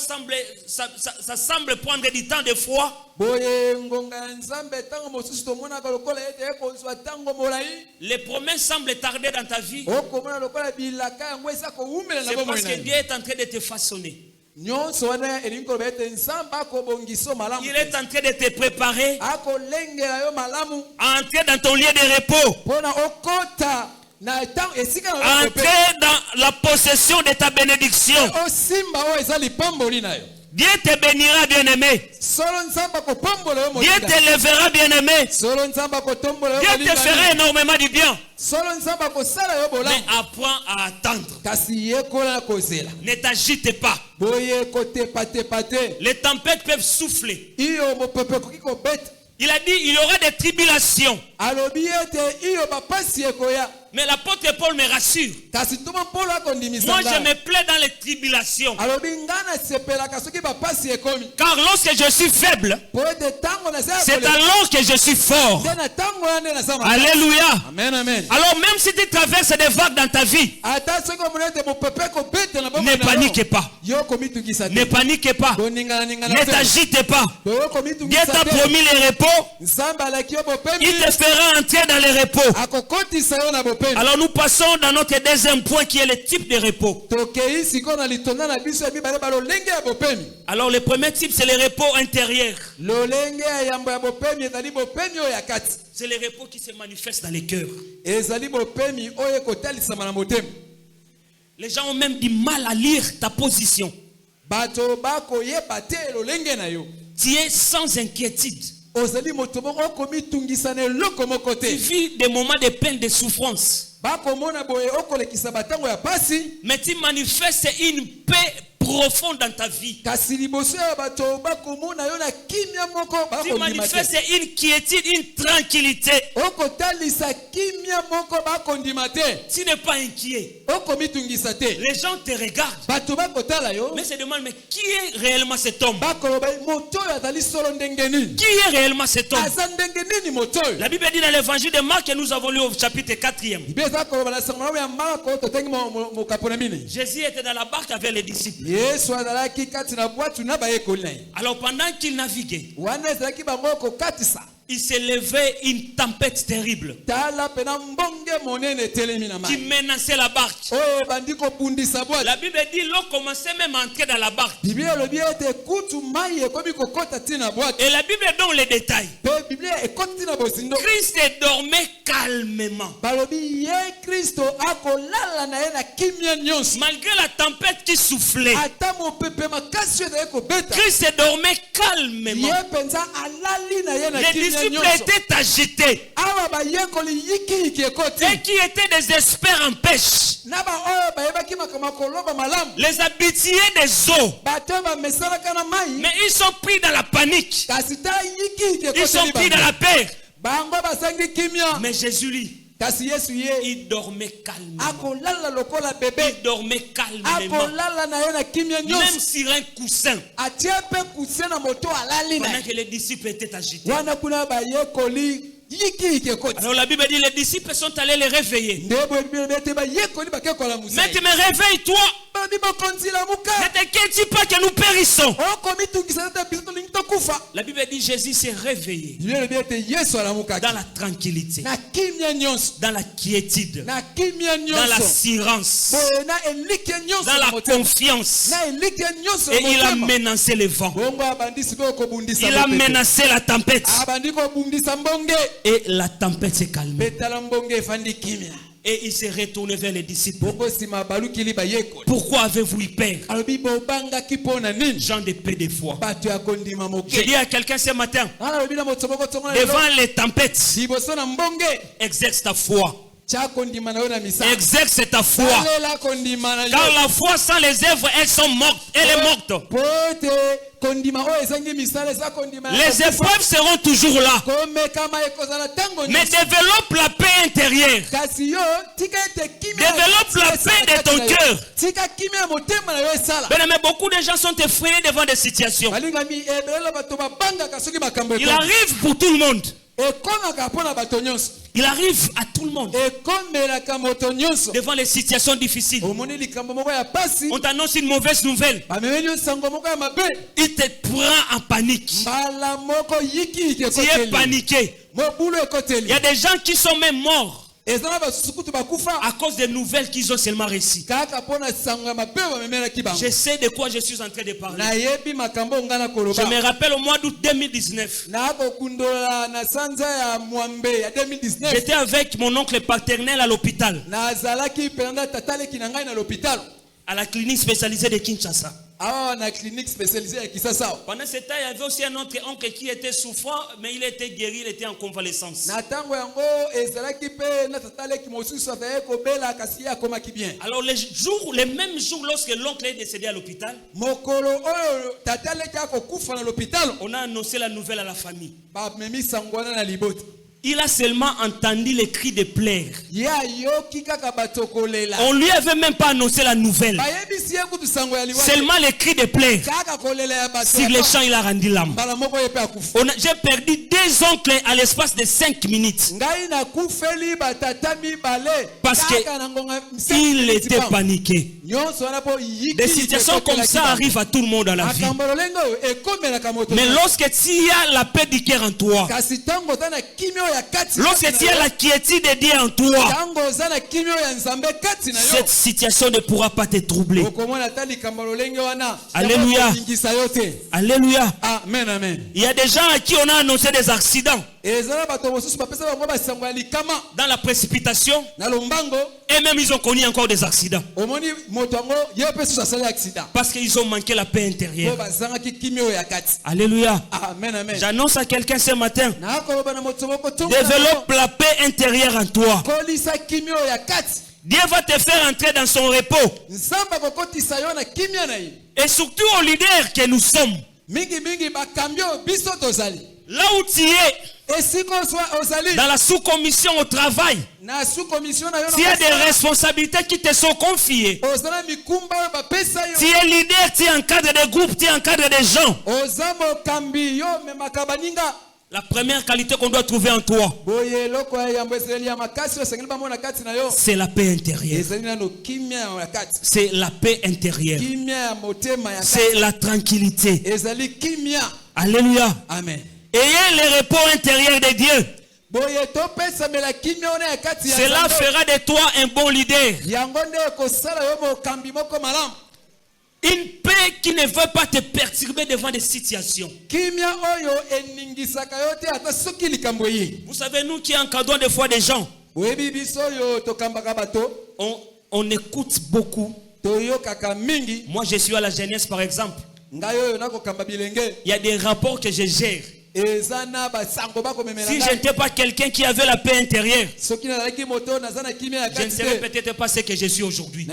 ça semble prendre du temps, des fois. boye ngonga ya nzambe ntango mosusu tomonaka lokola ete ekozwa ntango molai Les promesses semblent tarder dans ta vie. okomona lokola bilaka yango eza kowumela na C'est bomoi parce na que yo Dieu est en train de te façonner. nyonso wana elingi koloba ete nzambe akobongiso malamu Il est en train de te préparer akolengela yo malamu à entrer dans ton lieu de repos, mpona okota na ntango esika à na yo pe entrer dans la possession de ta bénédiction. osimba oyo eza lipamboli na yo Dieu te bénira, bien-aimé. solo nzambe akopambola yo Dieu molinga t'élèvera, bien-aimé. solo nzambe akotombola yo Dieu te molinga fera énormément du bien. solo nzambe akosala yo Mais bolamu apprends à attendre. kasi yekola kozela Ne t'agite pas. boye kotepatepa te Les tempêtes peuvent souffler. iyo mopepe ekoki kobeta Il a dit, il y aura des tribulations. alobi ete iyo bapasi ekoya Mais l'apôtre Paul me rassure. kasi ntoma mpolo akondimisa Moi, je ngai me plais dans les tribulations. alobi ngai nasepelaka soki bapasi ekomi Car lorsque je suis faible, po ete ntango naza c'est alors que je suis fort. nde na ntango wana nde naza Alléluia. amen amen Alors même si tu traverses des vagues dans ta vie, ata soki omona ete mopepe ekobeta na ne bomoi na yo, paniquez pas. yo komitungisa Ne te paniquez pas. boningananingana Ne te t'agite pas. boyo Dieu komitungisa t'a te promis le repos. nzambe alaki yo bopemi Il te fera entrer dans le repos. akokotisa yo na bopemi Alors nous passons dans notre deuxième point qui est le type de repos. tokei sikoyo na litonda na biso ya mibale balolenge ya bopemi Alors le premier type, c'est le repos intérieur. lolenge ya yambo ya bopemi ezali bopemi oyo ya kati C'est le repos qui se manifeste dans les cœurs. ezali bopemi oyo ekotalisama na motema Les gens ont même du mal à lire ta position. bato bakoyeba te lolenge na yo Tu es sans inquiétude. ozali moto moko okomitungisa na eloko moko Tu te vis des moments de peine, de souffrance. bakomona boye okolekisa batango ya pasi Mais tu manifestes une paix profonde dans ta vie. kasi liboso ya bato bakomona yo na kimia moko Tu bakondima te manifestes une quiétude, une tranquillité. okotalisa kimia moko bakondima te, tu n'es pas inquiet. okomitungisa te. Les gens te regardent, Bato bakotala yo, mais se demandent, mais qui est réellement cet homme? bakoloba moto oyo azali solo ndenge nini? Qui est réellement cet homme? Aza ndenge nini moto oyo? La Bible dit dans l'évangile de Marc que nous avons lu au chapitre 4e. Bible eza koloba na sango ya Marko totangi mokapo na mine. Jésus était dans la barque avec les disciples. Yesu azalaki kati na bwatu na bayekoli na ye. Alors pendant qu'il naviguait, Wana ezalaki bango kokatisa. il s'est levé une tempête terrible Tala pena mbonge monene etelemi na qui mai. menaçait la barque. Oyo bandi kobundisa bwatu. La Bible dit l'eau commençait même à entrer dans la barque. Bible elobi ete kutu mai ekomi kokota tina bwatu. Et la Bible donne les détails. Pe Bible ekoti tina bosindo. Christ dormait calmement. Balobi ye Kristo akolala na ye na kimia nyonso. Malgré la tempête qui soufflait, Ata mopepe makasi oyo ezali kobeta. Christ dormait calmement. Ye penza alali na ye na Les kimia disciples nyonso. étaient agités. Awa bayekoli yiki ekoti. Et qui étaient des experts en pêche. Na ba oyo bayebaki makambo koloba malamu. Les habitués des eaux. Bato bamesalaka na mai. Mais ils sont pris dans la panique. Kasi ta yiki Ils sont pris dans la peur. bango basangi kimia. Mais Jésus, lui, Kasi Yesu ye il dormait calmement. akolala lokola bebe. Il dormait calmement. Akolala na ye na kimia Même nyonso. sur un coussin. Atie pe kuse na moto alali na Pendant ye. que les disciples étaient agités. Wana kuna bayekoli yiki ekoti. Alors la Bible dit les disciples sont allés les réveiller. Ndebo bete bayekoli bakekola musai. Maintenant réveille-toi. Bandi bakonzi la muka. Ne t'inquiète pas que nous périssons. Okomitungisa ta biso lingi tokufa. La Bible dit Jésus s'est réveillé Bible bete Yesu alamuka. dans la tranquillité, Na kimia nyonso. dans la quiétude, Na kimia dans nyonso. l'assurance, Boye na elike nyonso dans na la motema. confiance. Na elike nyonso Et na il a motema. menacé le vent. Bongo abandisi ko kobundisa Il a mopepe. menacé la tempête. Abandi kobundisa mbonge. Et la tempête s'est calmée. Betala mbonge efandi kimia. Et il s'est retourné vers les disciples. Bongo sima balukili bayekoli. Pourquoi avez-vous eu peur? Alobi bobanga kipona nini? Gens de peu de foi. Bato ya kondima moke. Je dis à quelqu'un ce matin, Alobi na motomoko tongo na devant les tempêtes, liboso na mbonge. exerce ta foi. Cha kondima na yo na misa. Exerce ta foi. Salela kondima na yo. Car la foi sans les œuvres, elles sont mortes. Elle est morte. Pote kondima oyo ezangi misala eza kondima. Les épreuves seront toujours là. komekama ekozala tango Mais développe la paix intérieure. kasi yo tika ete kimia. Développe la paix de ton cœur. Tika kimia motema na yo esala. Bien, mais beaucoup de gens sont effrayés devant des situations. balingami ebele bato babangaka soki makambo Il arrive pour tout le monde. ekomaka mpo na bato nyonso. Il arrive à tout le monde. ekomelaka moto nyonso. Devant les situations difficiles. omoni likambo moko ya pasi. On t'annonce une mauvaise nouvelle. bamemeli yo sango moko ya mabe. Il te prend en panique. mbala moko yiki Tu es ekoteli. paniqué. mobulu Il y ekoteli. a des gens qui sont même morts eza na basusu kutu bakufa. à cause des nouvelles qu'ils ont seulement reçues. kaka mpo na sango ya mabe bamemelaki bango. Je sais de quoi je suis en train de parler. nayebi makambo nga na Je koloba. me rappelle au mois d'août 2019. nakokundola na sanza ya mwambe ya 2019. J'étais avec mon oncle paternel à l'hôpital, nazalaki penda tataleki na ngai na l'hôpital. à la clinique spécialisée de Kinshasa. awa na clinique spécialisée ya kisasa. Pendant ce temps, il y avait aussi un autre oncle qui était souffrant, mais il était guéri, il était en convalescence. na ntango yango ezalaki mpe na tataleki mosusu azali kobela kasi ye akomaki bien. Alors les mêmes jours, lorsque l'oncle est décédé à l'hôpital, mokolo oyo tataleki akokufa na l'hôpital. on a annoncé la nouvelle à la famille. bamemi sango wana na libota. Il a seulement entendu les cris de pleurs. ye ayoki kaka bato kolela. On lui avait même pas annoncé la nouvelle. bayebisi ye kutu sango ya liwa. Seulement les cris de pleurs. kaka kolela ya bato. Sur les champs, il a rendu l'âme. mbala moko ye mpe akufa. J'ai perdu 2 oncles à l'espace de 5 minutes. ngai nakufeli batata mibale. Parce que kaka na ngonga il était paniqué. nyonso wana po yiki. Des situations comme ça arrivent à tout le monde dans la vie. makambo lolenge oyo ekomelaka moto. Mais lorsque tu as la paix du cœur en toi, kasi ntango oza na kimio ya kati. lorsque tu as la quiétude de Dieu en toi, ntango oza na kimio ya nzambe kati na yo. cette situation ne pourra pas te troubler. okomona ata likambo lolenge wana. Alléluia. ingisa yo te. Alléluia. amen amen. Il y a des gens à qui on a annoncé des accidents ezala bato mosusu bapesa bango basango ya likama dans la précipitation, na lombango. et même ils ont connu encore des accidents omoni moto yango ye mpe susu asali accident. parce qu'ils ont manqué la paix po intérieure. bazangaki kimio ya kati. Alléluia. amen amen. J'annonce à quelqu'un ce matin, nakoloba na moto moko développe la paix intérieure en toi. kolisa kimio ya kati. Dieu va te faire entrer dans son repos. nzambe akokotisa yo na kimia na ye. Et surtout aux leaders que nous sommes. mingi bakambi oyo biso tozali. Là où tu es, dans la sous-commission au travail, tu as des responsabilités qui te sont confiées. Tu es leader, tu encadres des groupes, tu encadres des gens. La première qualité qu'on doit trouver en toi, c'est la paix intérieure. C'est la paix intérieure. C'est la tranquillité. Alléluia. Amen. Ayez le repos intérieur de Dieu. Cela fera de toi un bon leader. Une paix qui ne veut pas te perturber devant des situations. Vous savez, nous qui encadrons des fois des gens, on écoute beaucoup. Moi, je suis à la jeunesse, par exemple. Il y a des rapports que je gère. Si je n'étais pas quelqu'un qui avait la paix intérieure, je ne serais peut-être pas ce que je suis aujourd'hui.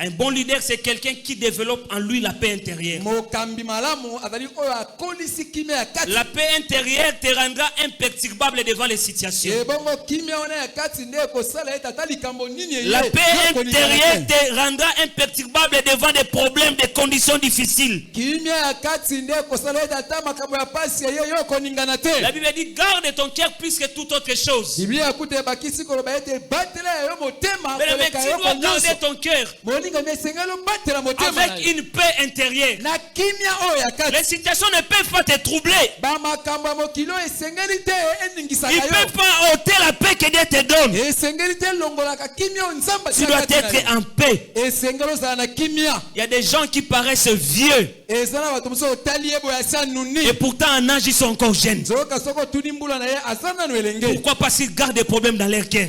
Un bon leader, c'est quelqu'un qui développe en lui la paix intérieure. La paix intérieure te rendra imperturbable devant les situations. La paix intérieure te rendra imperturbable devant des problèmes, des conditions difficiles. La Bible dit garde ton cœur plus que toute autre chose. Mais tu dois garder ton cœur avec une paix intérieure. Les situations ne peuvent pas te troubler. Ils ne peuvent pas ôter la paix que Dieu te donne. Tu dois être en paix. Il y a des gens qui paraissent vieux. Et pourtant en âge ils sont encore jeunes. Pourquoi? Parce qu'ils gardent des problèmes dans leur cœur.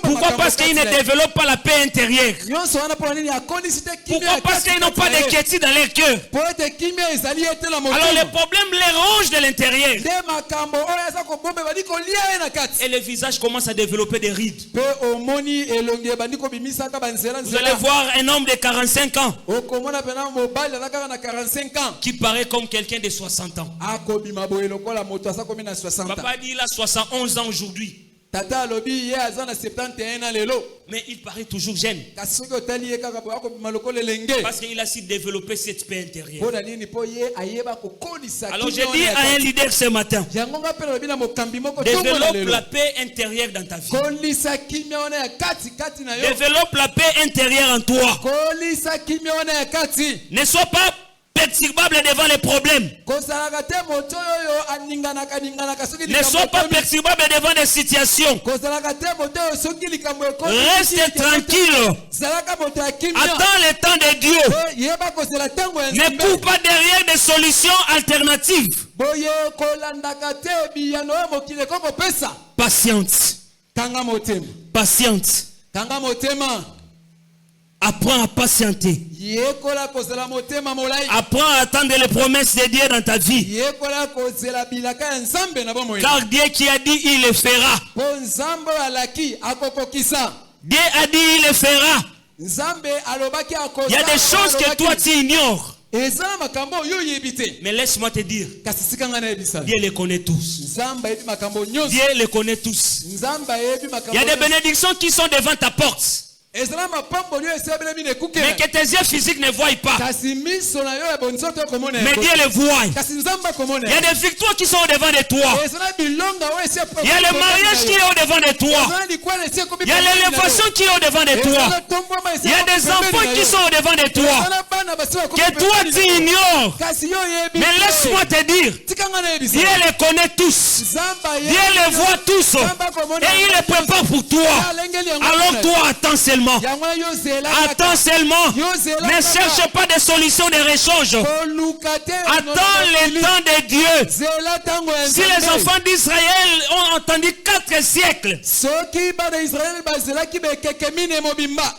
Pourquoi? Parce qu'ils ne développent pas la paix intérieure. Pourquoi? Parce qu'ils n'ont pas de quiétude dans leur cœur. Alors les problèmes les rongent de l'intérieur. Et le visage commence à développer des rides. Vous allez voir un homme de 45 ans qui paraît comme quelqu'un de 60 ans. Papa dit il a 71 ans aujourd'hui. Mais il paraît toujours jeune. Parce qu'il a su développer cette paix intérieure. Alors je dis à un leader ce matin, développe la paix intérieure dans ta vie. Développe la paix intérieure en toi. Ne sois pas perturbable devant les problèmes. Ne sois pas perturbable devant les situations. Reste tranquille. Attends le temps de Dieu. Ne cours pas derrière des solutions alternatives. Patiente. Patiente. Apprends à patienter. Apprends à attendre les promesses de Dieu dans ta vie. Car Dieu qui a dit, il le fera. Dieu a dit, il le fera. Il y a des choses que toi tu ignores. Mais laisse-moi te dire, Dieu les connaît tous. Dieu les connaît tous. Il y a des bénédictions qui sont devant ta porte. Mais que tes yeux physiques ne voient pas. Mais Dieu les voit. Il y a des victoires qui sont au-devant de toi. Il y a le mariage qui est au-devant de toi. Il y a l'élévation qui est au-devant de toi. Il y a des enfants qui sont au-devant de toi. Que toi tu ignores. Mais laisse-moi te dire, Dieu les connaît tous. Dieu les voit tous. Et il les prépare pour toi. Alors toi attends seulement. Attends seulement. Ne cherche pas de solutions de rechange. Attends le temps de Dieu. Si les enfants d'Israël ont entendu 4 siècles,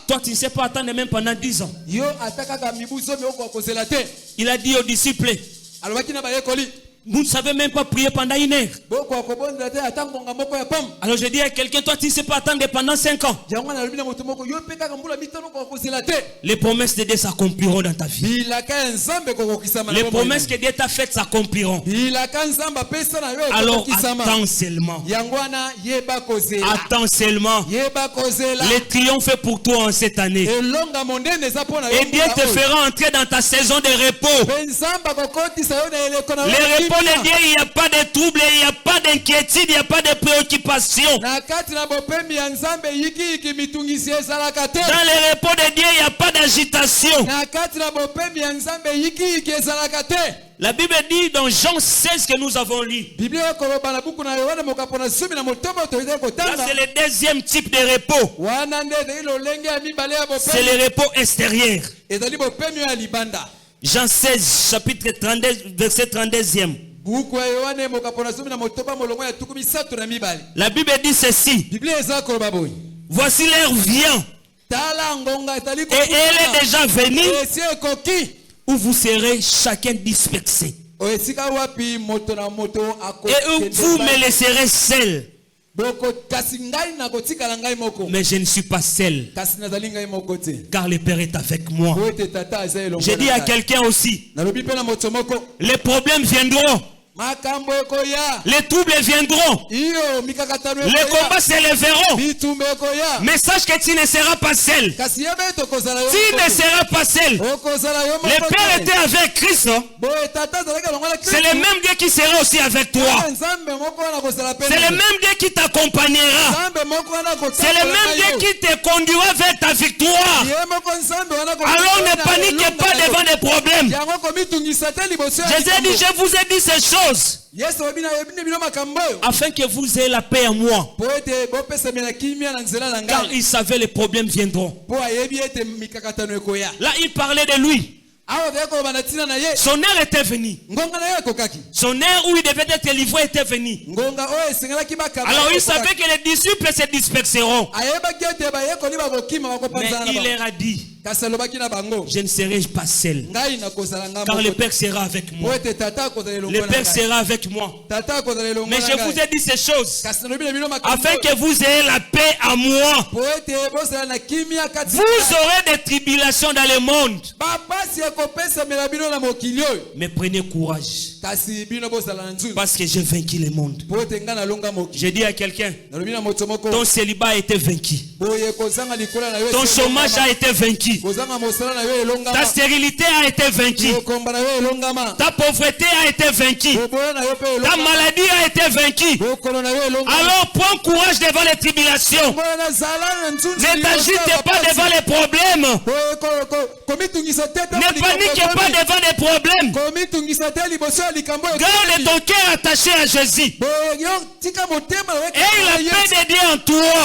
toi tu ne sais pas attendre même pendant 10 ans. Il a dit aux disciples, Vous ne savez même pas prier pendant 1 heure. Boko akobondela te ata ngonga moko ya pomme. Alors je dis à quelqu'un, toi tu ne sais pas attendre pendant 5 ans. Yango na lobi na moto moko yo pe kaka mbula mitano ko kozela te. Les promesses de Dieu s'accompliront dans ta vie. Bilaka ya nzambe ko kokisama. Les promesses que Dieu t'a faites s'accompliront. Bilaka nzamba pesa na yo Alors kokisama. attends seulement. Yango wana yeba kozela. Attends seulement. Yeba kozela. Le triomphe est pour toi en cette année. Elonga monene eza pona yo. Et Dieu te fera entrer dans ta saison de repos. Nzamba kokotisa yo na eleko na. Le repos de Dieu, il n'y a pas de trouble, il n'y a pas d'inquiétude, il n'y a pas de préoccupation. Dans le repos de Dieu, il n'y a pas d'agitation. La Bible dit dans Jean 16 que nous avons lu. Là, c'est le deuxième type de repos. C'est le repos extérieur. Jean 16, chapitre 32, verset 32e. La Bible dit ceci. Voici l'heure vient. Et elle est déjà venue où vous serez chacun dispersés. Et où vous me laisserez seul. Mais je ne suis pas seul. Car le Père est avec moi. J'ai dit à quelqu'un aussi. Les problèmes viendront. Les troubles viendront. Les combats s'élèveront. Mais sache que tu ne seras pas seul. Tu ne seras pas seul. Le Père était avec Christ. C'est le même Dieu qui sera aussi avec toi. C'est le même Dieu qui t'accompagnera. C'est le même Dieu qui te conduira vers ta victoire. Alors ne paniquez pas devant les problèmes. Je vous ai dit ces choses afin que vous ayez la paix en moi. Car il savait les problèmes viendront. Là il parlait de lui. Son heure était venue. Son heure où il devait être livré était venue. Alors il savait que les disciples se disperseront. Mais il leur a dit, je ne serai pas seul. Car le Père sera avec moi. Le Père sera avec moi. Mais je vous ai dit ces choses afin que vous ayez la paix à moi. Vous aurez des tribulations dans le monde. Mais prenez courage. Parce que j'ai vaincu le monde. J'ai dit à quelqu'un, ton célibat a été vaincu. Ton chômage a été vaincu. Ta stérilité a été vaincue. Ta pauvreté a été vaincue. Ta maladie a été vaincue. Alors prends courage devant les tribulations. Ne t'agite pas devant les problèmes. Ne panique pas devant les problèmes. Garde ton cœur attaché à Jésus. Et la paix de Dieu en toi.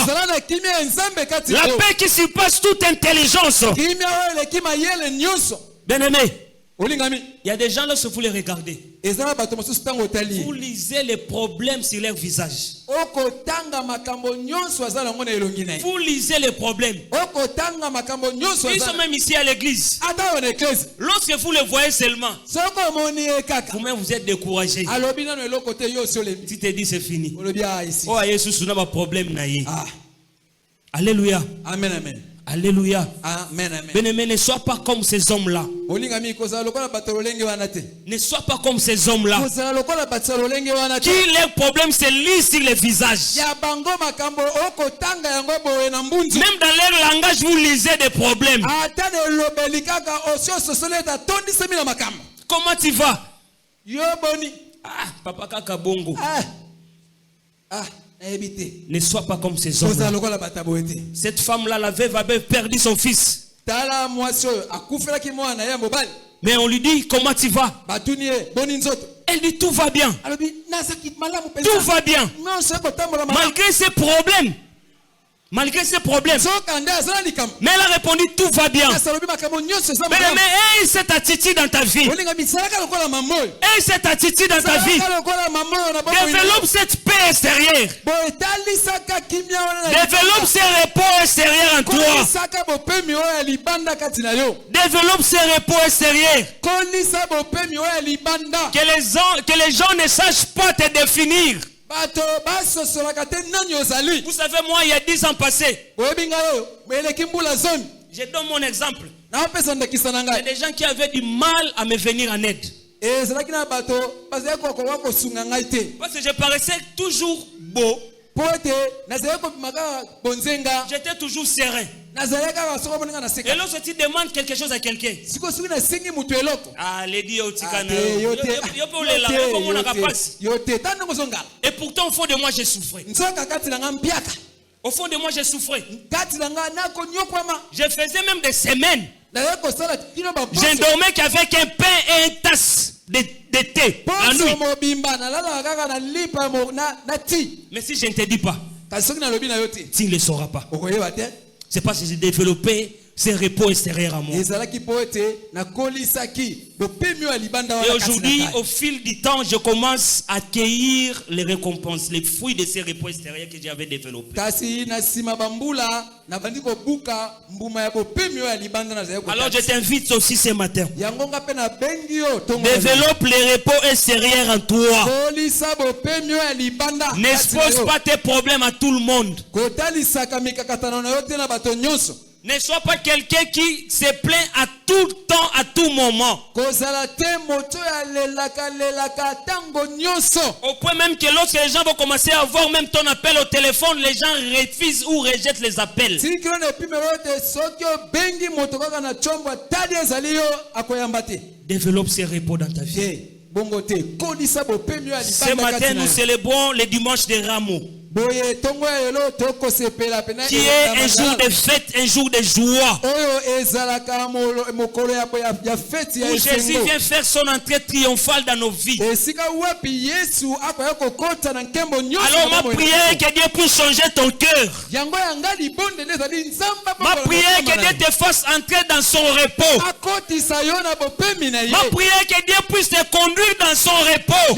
La paix qui surpasse toute intelligence. Bien-aimé, il y a des gens lorsque vous les regardez, vous lisez les problèmes sur leur visage. Vous lisez les problèmes. Ils sont même ici à l'église. Lorsque vous les voyez seulement, vous-même vous êtes découragé. Tu te dis c'est fini. Oh, Jésus n'a pas de problème. Alléluia. Amen, amen. Alléluia. Amen, amen. Bien-aimé, ne sois pas comme ces hommes-là. Ne sois pas comme ces hommes-là. Qui leurs problèmes se lisent sur les visages. Même dans leur langage, vous lisez des problèmes. Comment tu vas? Ah, Papa Kakabongo. Ne sois pas comme ces hommes. Cette femme-là, la veuve, avait perdu son fils. Mais on lui dit, comment tu vas? Elle dit, tout va bien. Tout va bien. Malgré ces problèmes. Malgré ses problèmes. Mais elle a répondu tout va bien. Mais cette attitude dans ta vie. Cette attitude dans ta vie. Développe cette paix extérieure. Développe ces repos extérieurs en toi. Développe ces repos extérieurs. Que les gens ne sachent pas te définir. Vous savez, moi, il y a 10 ans passés, je donne mon exemple. Il y a des gens qui avaient du mal à me venir en aide. Parce que je paraissais toujours beau. J'étais toujours serein. Et lorsque tu demandes quelque chose à quelqu'un, et pourtant au fond de moi j'ai souffert. Au fond de moi j'ai souffert. Je faisais même des semaines. Je dormais qu'avec un pain et une tasse de thé la nuit. Mais si je ne te dis pas, tu ne le sauras pas. C'est parce que j'ai développé ces repos extérieurs à moi. Et aujourd'hui, au fil du temps, je commence à accueillir les récompenses, les fruits de ces repos extérieurs que j'avais développés. Alors je t'invite aussi ce matin. Développe les repos extérieurs en toi. N'expose pas tes problèmes à tout le monde. Ne sois pas quelqu'un qui se plaint à tout temps, à tout moment. Au point même que lorsque les gens vont commencer à avoir même ton appel au téléphone, les gens refusent ou rejettent les appels. Développe ces repos dans ta vie. Ce matin, nous célébrons le dimanche des rameaux, qui est un jour de fête, un jour de joie, où Jésus vient faire son entrée triomphale dans nos vies. Alors ma prière est que Dieu puisse changer ton cœur. Ma prière est que Dieu te fasse entrer dans son repos. Ma prière est que Dieu puisse te conduire dans son repos.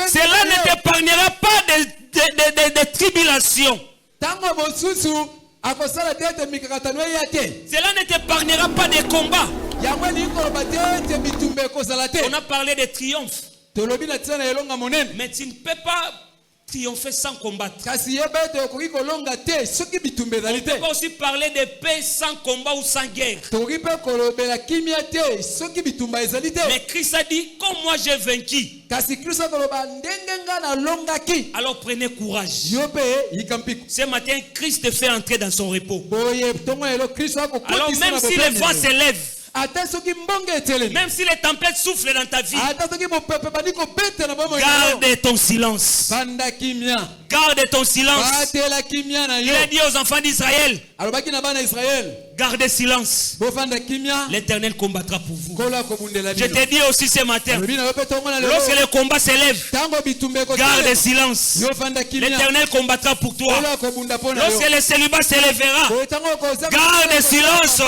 Cela ne t'épargnera pas de tribulations. Cela ne t'épargnera pas de combats. On a parlé de triomphe. Mais tu ne peux pas triompher sans combattre. On peut pas aussi parler de paix sans combat ou sans guerre. Mais Christ a dit, comme moi j'ai vaincu, alors prenez courage. Ce matin, Christ te fait entrer dans son repos. Alors même si les voix s'élèvent, même si les tempêtes soufflent dans ta vie, garde ton silence. Garde ton silence. Il a dit aux enfants d'Israël, gardez silence. L'Éternel combattra pour vous. Je te dis aussi ce matin, lorsque le combat s'élève, garde silence. L'Éternel combattra pour toi. Lorsque le célibat s'élèvera, garde silence.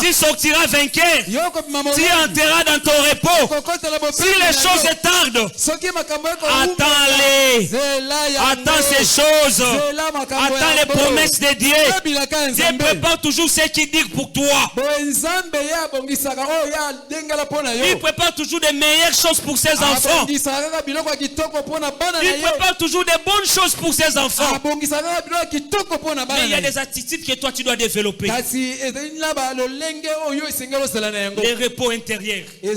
Tu sortiras vainqueur. Tu entreras dans ton repos. Si les choses tardent, attends-les. Attends ces choses. Attends les promesses de Dieu. Dieu prépare toujours ce qu'il dit pour toi. Il prépare toujours des meilleures choses pour ses enfants. Il prépare toujours des bonnes choses pour ses enfants. Mais il y a des attitudes que toi tu dois développer. Les repos intérieurs et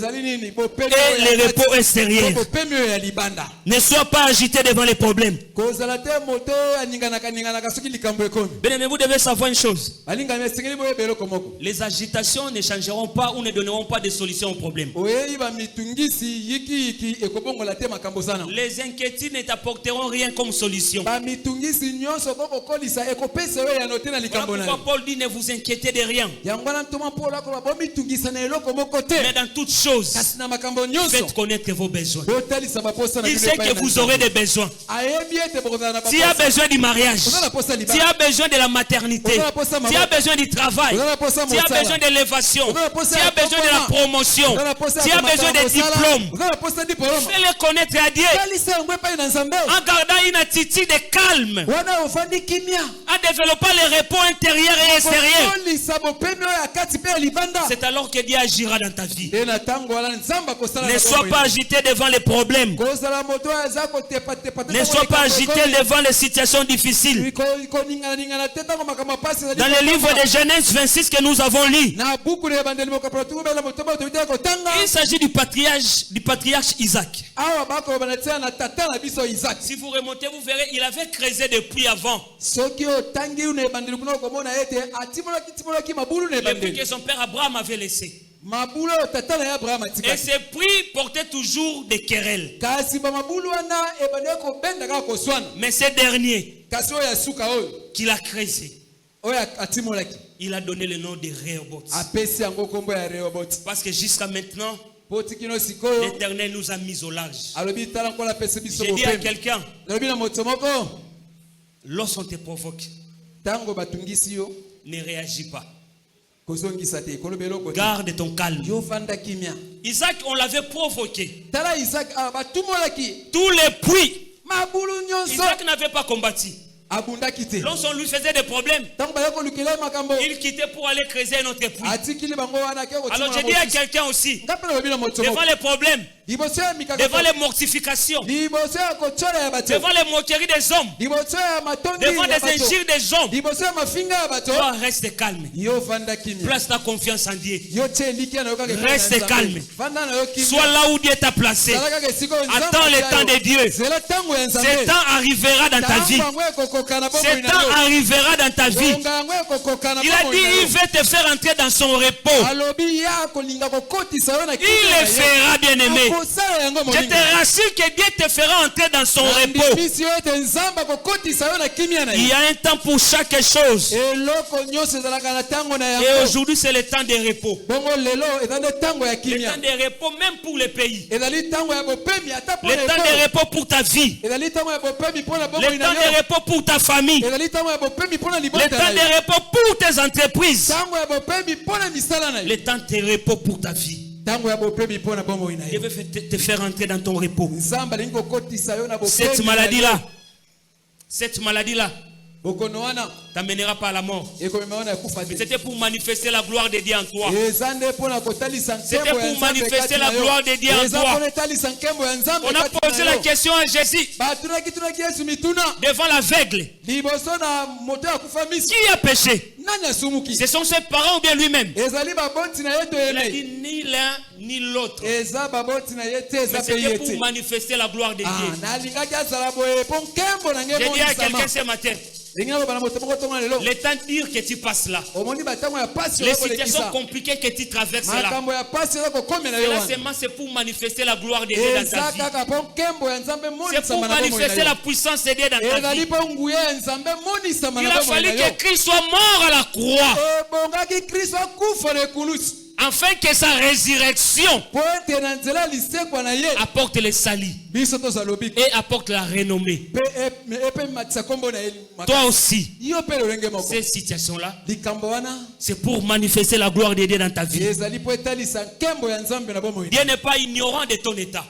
les repos extérieurs. Ne sois pas agité devant les problèmes. Bien-aimés, vous devez savoir une chose. Les agitations ne changeront pas ou ne donneront pas de solution aux problèmes. Les inquiétudes ne t'apporteront rien comme solution. Voilà pourquoi Paul dit ne vous inquiétez de rien. Mais dans toutes choses, faites connaître vos besoins. Il sait que vous aurez des besoins. Tu as besoin du mariage. Tu as besoin de la maternité. Tu as besoin du travail. Tu as besoin de l'élévation. Tu as besoin de la promotion. Tu as besoin des diplômes. Fais-le connaître à Dieu. En gardant une attitude de calme. En développant le repos intérieur et extérieur. C'est alors que Dieu agira dans ta vie. Ne sois pas agité devant les problèmes. Ne sois pas agité devant les situations difficiles. Dans le livre de Genèse 26 que nous avons lu, il s'agit du patriarche Isaac. Si vous remontez, vous verrez, il avait creusé depuis avant. Depuis que son père Abraham avait laissé. Et ses prix portaient toujours des querelles. Mais ce dernier, qu'il a creusé, il a donné le nom de Rehoboth. Parce que jusqu'à maintenant, l'Éternel nous a mis au large. J'ai dit à quelqu'un, lorsqu'on te provoque, ne réagis pas. Garde ton calme. Isaac, on l'avait provoqué. Tous les puits, Isaac n'avait pas combattu. Lorsqu'on lui faisait des problèmes, il quittait pour aller creuser un autre puits. Alors j'ai dit à quelqu'un aussi, devant les problèmes, devant les mortifications, devant les moqueries des hommes, devant les injures des hommes, toi reste calme. Place ta confiance en Dieu. Reste calme. Sois là où Dieu t'a placé. Attends le temps de Dieu. Ce temps arrivera dans ta vie. Ce temps arrivera dans ta vie. Il a dit, il veut te faire entrer dans son repos. Il le fera, bien aimé. Je te rassure que Dieu te fera entrer dans son repos. Il y a un temps pour chaque chose. Et aujourd'hui, c'est le temps de repos. Le temps de repos même pour les pays. Le temps de repos pour ta vie. Le temps de repos pour ta famille. Le temps de repos pour tes entreprises. Le temps de repos pour ta vie. Je vais te faire entrer dans ton repos. Cette maladie-là t'amènera pas à la mort. C'était pour manifester la gloire de Dieu en toi. C'était pour manifester la gloire de Dieu en toi. On a posé la question à Jésus devant l'aveugle. Qui a péché? Ce sont ses parents ou bien lui-même? Il a dit ni l'un ni l'autre. Mais c'était pour manifester la gloire de Dieu. J'ai dit à quelqu'un ce matin, le temps dur que tu passes là, les situations compliquées que tu traverses là, c'est pour manifester la gloire de Dieu dans ta vie. C'est pour manifester la puissance de Dieu dans ta vie. Il a fallu que Christ soit mort à la croix, afin que sa résurrection apporte le salut et apporte la renommée. Toi aussi, ces situations-là, c'est pour manifester la gloire de Dieu dans ta vie. Dieu n'est pas ignorant de ton état.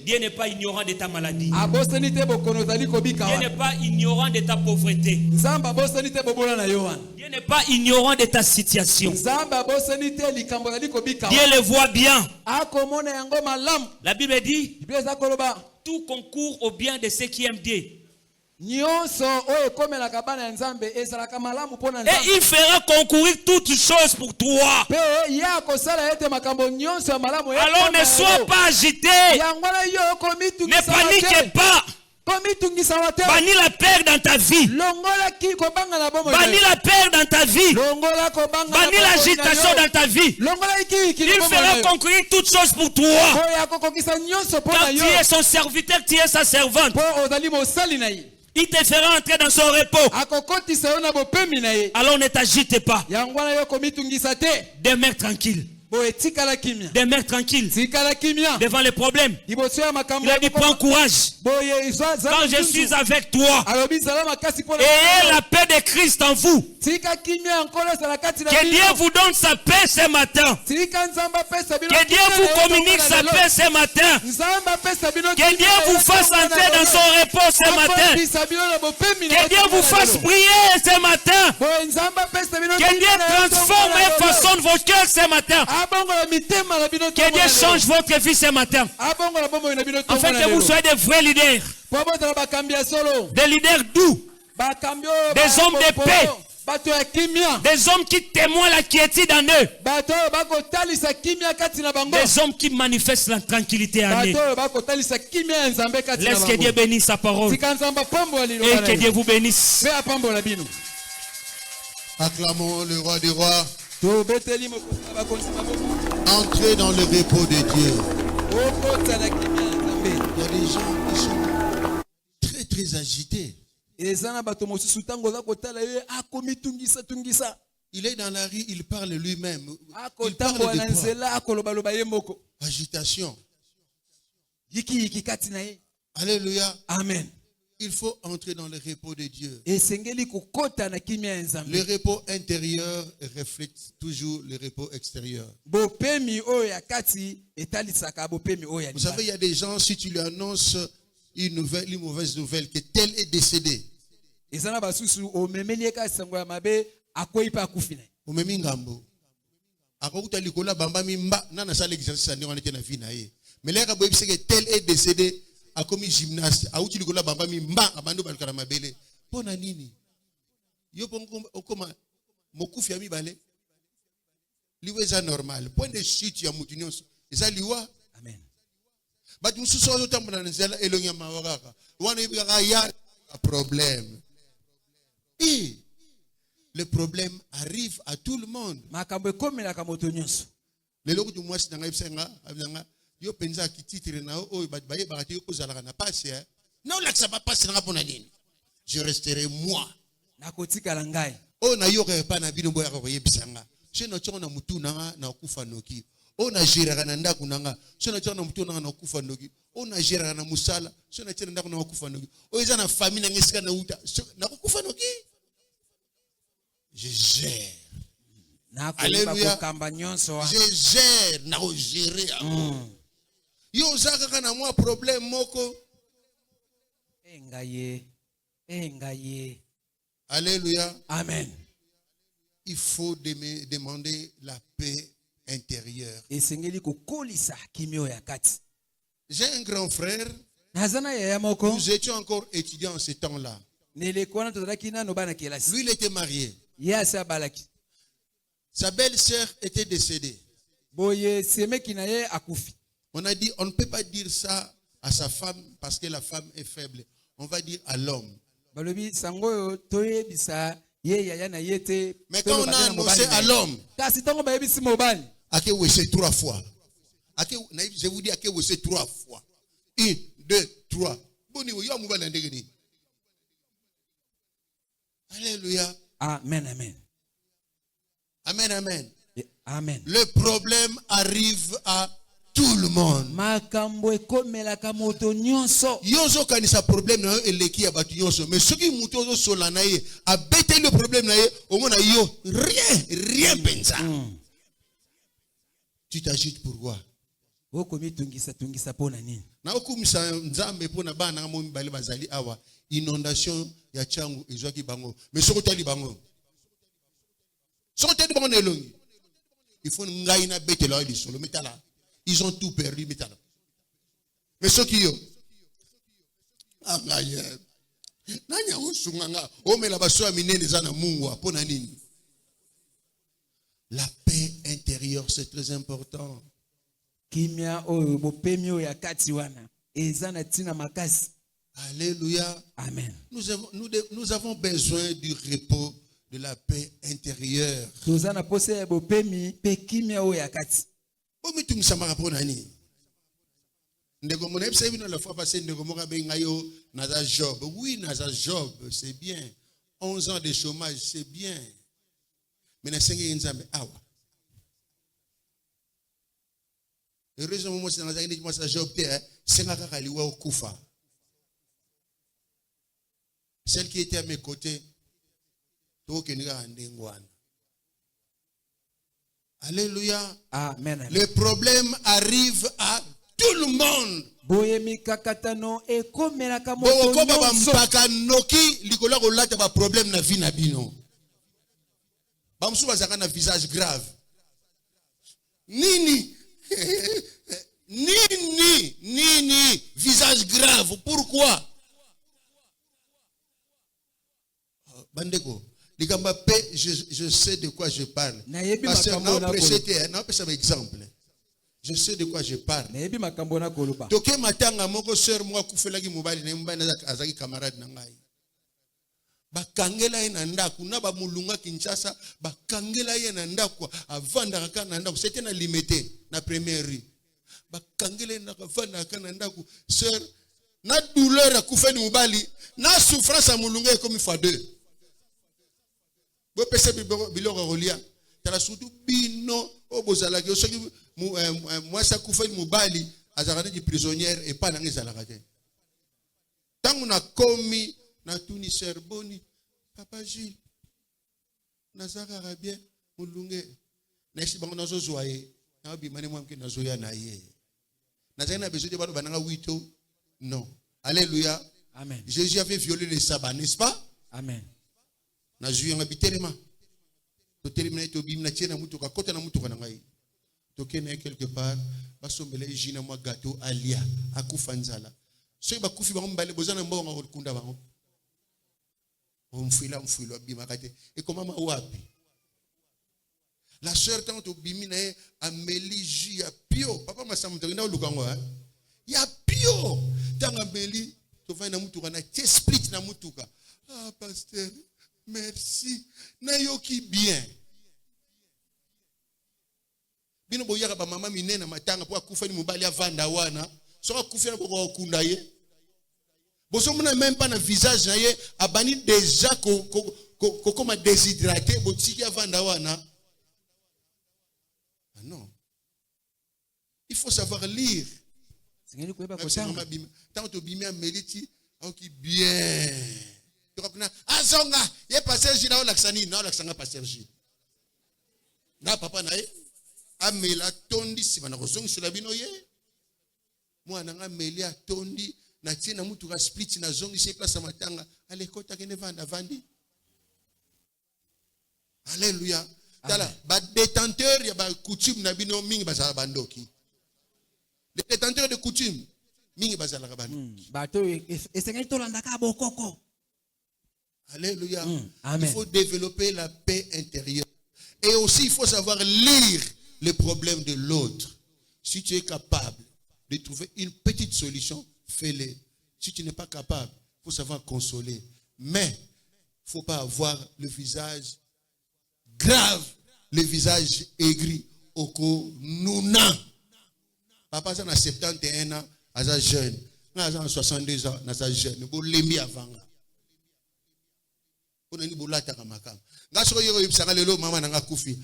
Dieu n'est pas ignorant de ta maladie. Dieu n'est pas ignorant de ta pauvreté. Dieu n'est pas ignorant de ta situation. Dieu le voit bien. La Bible dit, tout concourt au bien de ceux qui aiment Dieu. Et il fera concourir toutes choses pour toi. Alors ne sois pas agité. Ne panique pas. Bannis la peur dans ta vie. Bannis la peur dans ta vie. Bannis l'agitation dans ta vie. Il fera concourir toutes choses pour toi. Quand tu es son serviteur, tu es sa servante. Il te fera entrer dans son repos. Alors ne t'agite pas. Demeure tranquille. boye tikala kimia Demeure tranquille tikala kimia devant les problèmes. liboso ya makambo Il a dit prends courage. boye Quand je suis avec toi, alobi zala makasi mpona ayez la paix de Christ en vous. tika kimia nkolo ezala kati na Que bino. Dieu vous donne sa paix ce matin. tika nzambe apesa bino Que Dieu vous communique sa paix ce matin. nzambe apesa bino Que Dieu vous fasse entrer dans son repos ce matin. Que Dieu vous fasse prier ce matin. Que Dieu transforme et façonne vos cœurs ce matin. Que Dieu change votre vie ce matin. Afin que vous soyez des vrais leaders. Des leaders doux. Des hommes de paix. Des hommes qui témoignent la quiétude en eux. Des hommes qui manifestent la tranquillité en eux. Laisse que Dieu bénisse sa parole. Et que Dieu vous bénisse. Acclamons le roi des rois. Entrez dans le repos de Dieu. Il y a des gens qui sont très très agités. Il est dans la rue, il parle lui-même. Il parle de quoi? Agitation. Alléluia. Amen. Il faut entrer dans le repos de Dieu. Le Le repos intérieur reflète toujours le repos extérieur. Vous savez, il y a des gens, si tu lui annonces une mauvaise nouvelle, que tel est décédé. Omemi ngambo. Akokuta likola bamba mimba na na sala exercice andi wana tena vie na ye. Mais là kaboyi que tel est décédé a commis gymnaste. Auti likola bamba mimba abando balukana mabele. Pona nini? Yo pongo okoma mokufi ya mibale. Liwe za normal. Point de chute ya mutu nyonso. Eza liwa. Amen. Batu mususu ozo tambula na nzela elongi mawakaka. Wana ibika ya problème. Et le problème arrive à tout le monde. Le logo du mois c'est dans l'ipsenga, abanga yo penza ki titre na o baye bakati yo kozala na passe. Non là que ça va passer na pona nini. Je resterai moi. Nakotikala ngai. O na yo pas na bino boya ko yebisanga. Je no tsona mutu na kufa noki. O na jira na ndaku nanga. Je no tsona mutu na kufa noki. O na jira na musala. Je no tsena ndaku na kufa noki. O eza na famille na ngesika na uta. Na kufa noki. Je gère. Alléluia. Je gère. Na gérer. Yo zaka na moi problème moko. Engaye. Alléluia. Amen. Il faut demander la paix intérieure. J'ai un grand frère. Nous étions encore étudiants en ce temps-là. Lui, il était marié. Sa belle-sœur était décédée. On a dit, on ne peut pas dire ça à sa femme parce que la femme est faible. On va dire à l'homme. Mais quand on a annoncé à l'homme, c'est 3 fois. Je vous dis, c'est 3 fois. 1, 2, 3. Alléluia. Amen, amen. Amen, amen. Amen. Le problème arrive à tout le monde. Yozo kanisa problème na yo eleki ya batu nyonso. Mais ceux qui muto zo sola na ye, a bêté le problème na ye, au moins yo rien pensa. Tu t'agites pourquoi? Na okumisa nzambe pona bana mo mibale bazali awa inondation ya changu ezwaki bango. Mais soko tali bango. Soko tali bango nelongi. Il faut ngai na bête la lisolo metala. Ils ont tout perdu metala. Mais ceux qui yo ngaye nanya usunganga omela baso ya minene zana mungu pona nini? La paix intérieure c'est très important. Alléluia. Amen. Nous avons besoin du repos, de la paix intérieure. La fois passée, Job. Oui, Naza Job, c'est bien. 11 ans de chômage, c'est bien. Mais na sengi nzambe awa. heureusement moi c'est dans la moi ça j'ai opté c'est nga kaka liwa okufa. Celle qui était à mes côtés alléluia. Amen. Le problème arrive à tout le monde. Problème na vie na bino. Bamsu bazaka na visage grave. Nini visage grave. Pourquoi? Bandeko, je sais de quoi je parle. Parce que non, exemple. Je sais de quoi je parle. Toke matanga moko sœur moi kufelaki mobali na mbana azaki camarade na ngai. Bakangela ye na ndaku na ba mulunga Kinshasa bakangela ye na ndaku avanda kaka na ndaku c'était na limité na première rue. Bakangela na avanda kaka na ndaku sœur na douleur akufeni mobali na souffrance a mulunga comme il faut deux. Bo pese biloko rolia tala surtout bino obozala ke soki moi ça kufeni mobali azakana di prisonnière et pas na ngezala te. Tangu na komi na tuni serboni papa Gilles nazaka bien mulunge na esi bango nazo zoaye na bimane mwamke nazo ya na ye nazana na besoin de bano bananga 8 ans non alléluia amen. Jésus avait violé le sabbat n'est-ce pas amen. Na juye ngabitelema to terminer to bimna tiena mutuka kota na mutuka na ngai to kene quelque part basombele jina mwa gâteau alia akufa nzala so ba kufi ba mbale bozana mbonga ngokunda bango mfuila bimakate et comment ma wapi la sœur tant to bimina e ameli ju ya pio papa masamu to na lukango ya pio tanga meli to va na mutuka na split na mutuka pasteur merci na yoki bien bino boyaka ba mama minena matanga po akufa ni mobali avanda wana so akufa ko okunda ye boso mona même pas na visage na ye abani déjà comme déshydraté botiki avanda wana ah non il faut savoir lire tant to bimia meliti oki bien azonga ye pasteur Gilles na laksani na laksanga pasteur Gilles na papa na ye amela tondi sima na kozongi sila bino ye mwana nga meli atondi na tina mutu ka split na zongi se place matanga ale kota kene vanda vandi alléluia tala ba détenteur ya ba coutume na bino mingi bazala bandoki les détenteurs de coutume mingi bazala ka bandoki bato esengeli tolanda ka bokoko. Alléluia. Amen. Il faut développer la paix intérieure. Et aussi, il faut savoir lire les problèmes de l'autre. Si tu es capable de trouver une petite solution, fais-le. Si tu n'es pas capable, il faut savoir consoler. Mais, il ne faut pas avoir le visage grave, le visage aigri. Oko Nouna. Papa, ça a 71 ans, à jeune. À 62 ans, à jeune. Vous l'aimez avant. On ni bolata kamaka ngaso yo yibisanga lelo mama nanga kufi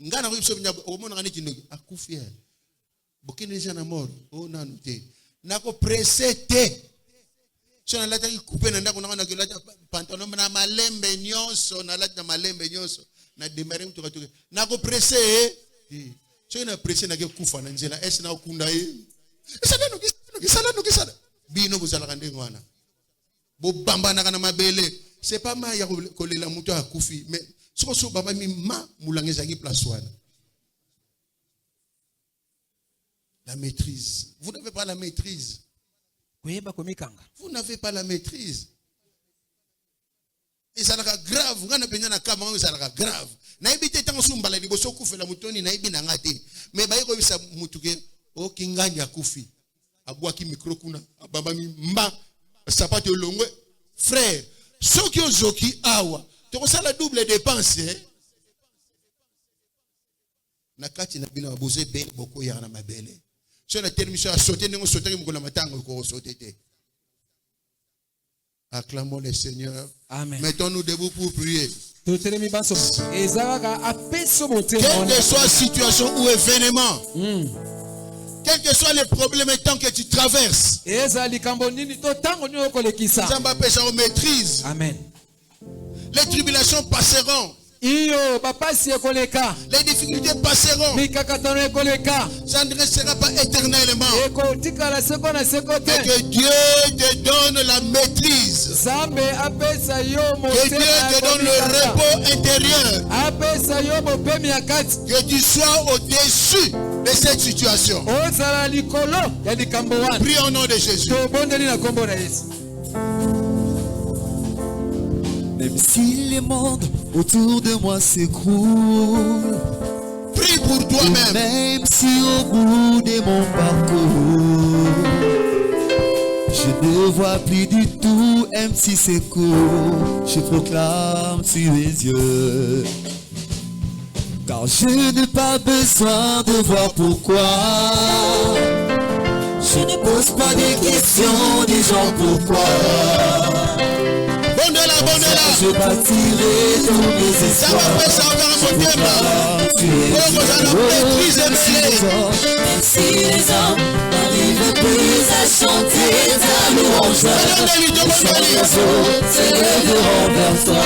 ngana ko yibso binya o mona ngani tinoki akufi bokene jana mort o nanu te nako presete sona lata ki couper na ndako na kelata pantalon na malembe nyonso na lata malembe nyonso na demare mtu katoke nako presse so na presse na ke kufa na nzela esi na okunda kisala bino buzala kande ngwana bo bamba na kana mabele. C'est pas mal que les moutons à Koufi, mais ce que je veux dire, la maîtrise. Vous n'avez pas la maîtrise. Vous n'avez pas la maîtrise. Et ça sera grave. Vous n'avez pas la grave. Naibite tant sumbala ni boso kufe la mutoni naibi na ngate. Mais ba yeko bisa mutuke o kinganya kufi. Abwa ki micro kuna abamba mi mba sapato longwe frère. Ceux qui ont zoki awa, tu as la double dépense. Nakati na bina abusé be boko ya na mabele. So na termission a sauté nengo sauté ko na matanga ko sauté. Acclamons le Seigneur. Amen. Mettons-nous debout pour prier. Quelle que soit situation ou événement, Quels que soient les problèmes et tant que tu traverses, maîtrise. Amen. Les tribulations passeront. Les difficultés passeront. Ça ne restera pas éternellement. Mais que Dieu te donne la maîtrise. Que Dieu te donne le repos intérieur. Que tu sois au-dessus de cette situation. Prie au nom de Jésus. Même si les mondes autour de moi s'écroulent, prie pour toi-même. Même si au bout de mon parcours, je ne vois plus du tout un petit secours, je proclame tu es Dieu. Car je n'ai pas besoin de voir pourquoi. Je ne pose pas de questions disant pourquoi. Je bâtirai tous mes espoirs. Même si les hommes n'arrivent plus à chanter ta louange, les oiseaux se lèveront vers toi.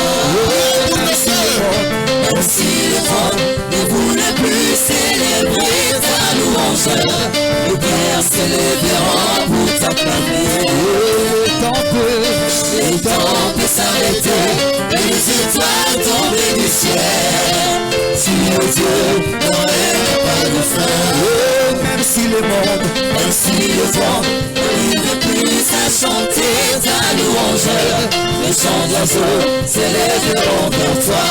Même si le monde ne voulait plus célébrer ta louange, les pierres se lèveront pour t'acclamer. Les temps peut s'arrêter et les étoiles tomber du ciel. Si le Dieu n'aurait pas de fin. Même si le monde, même si le vent n'arrive plus à chanter ta louange, les chants d'oiseaux s'élèveront vers toi.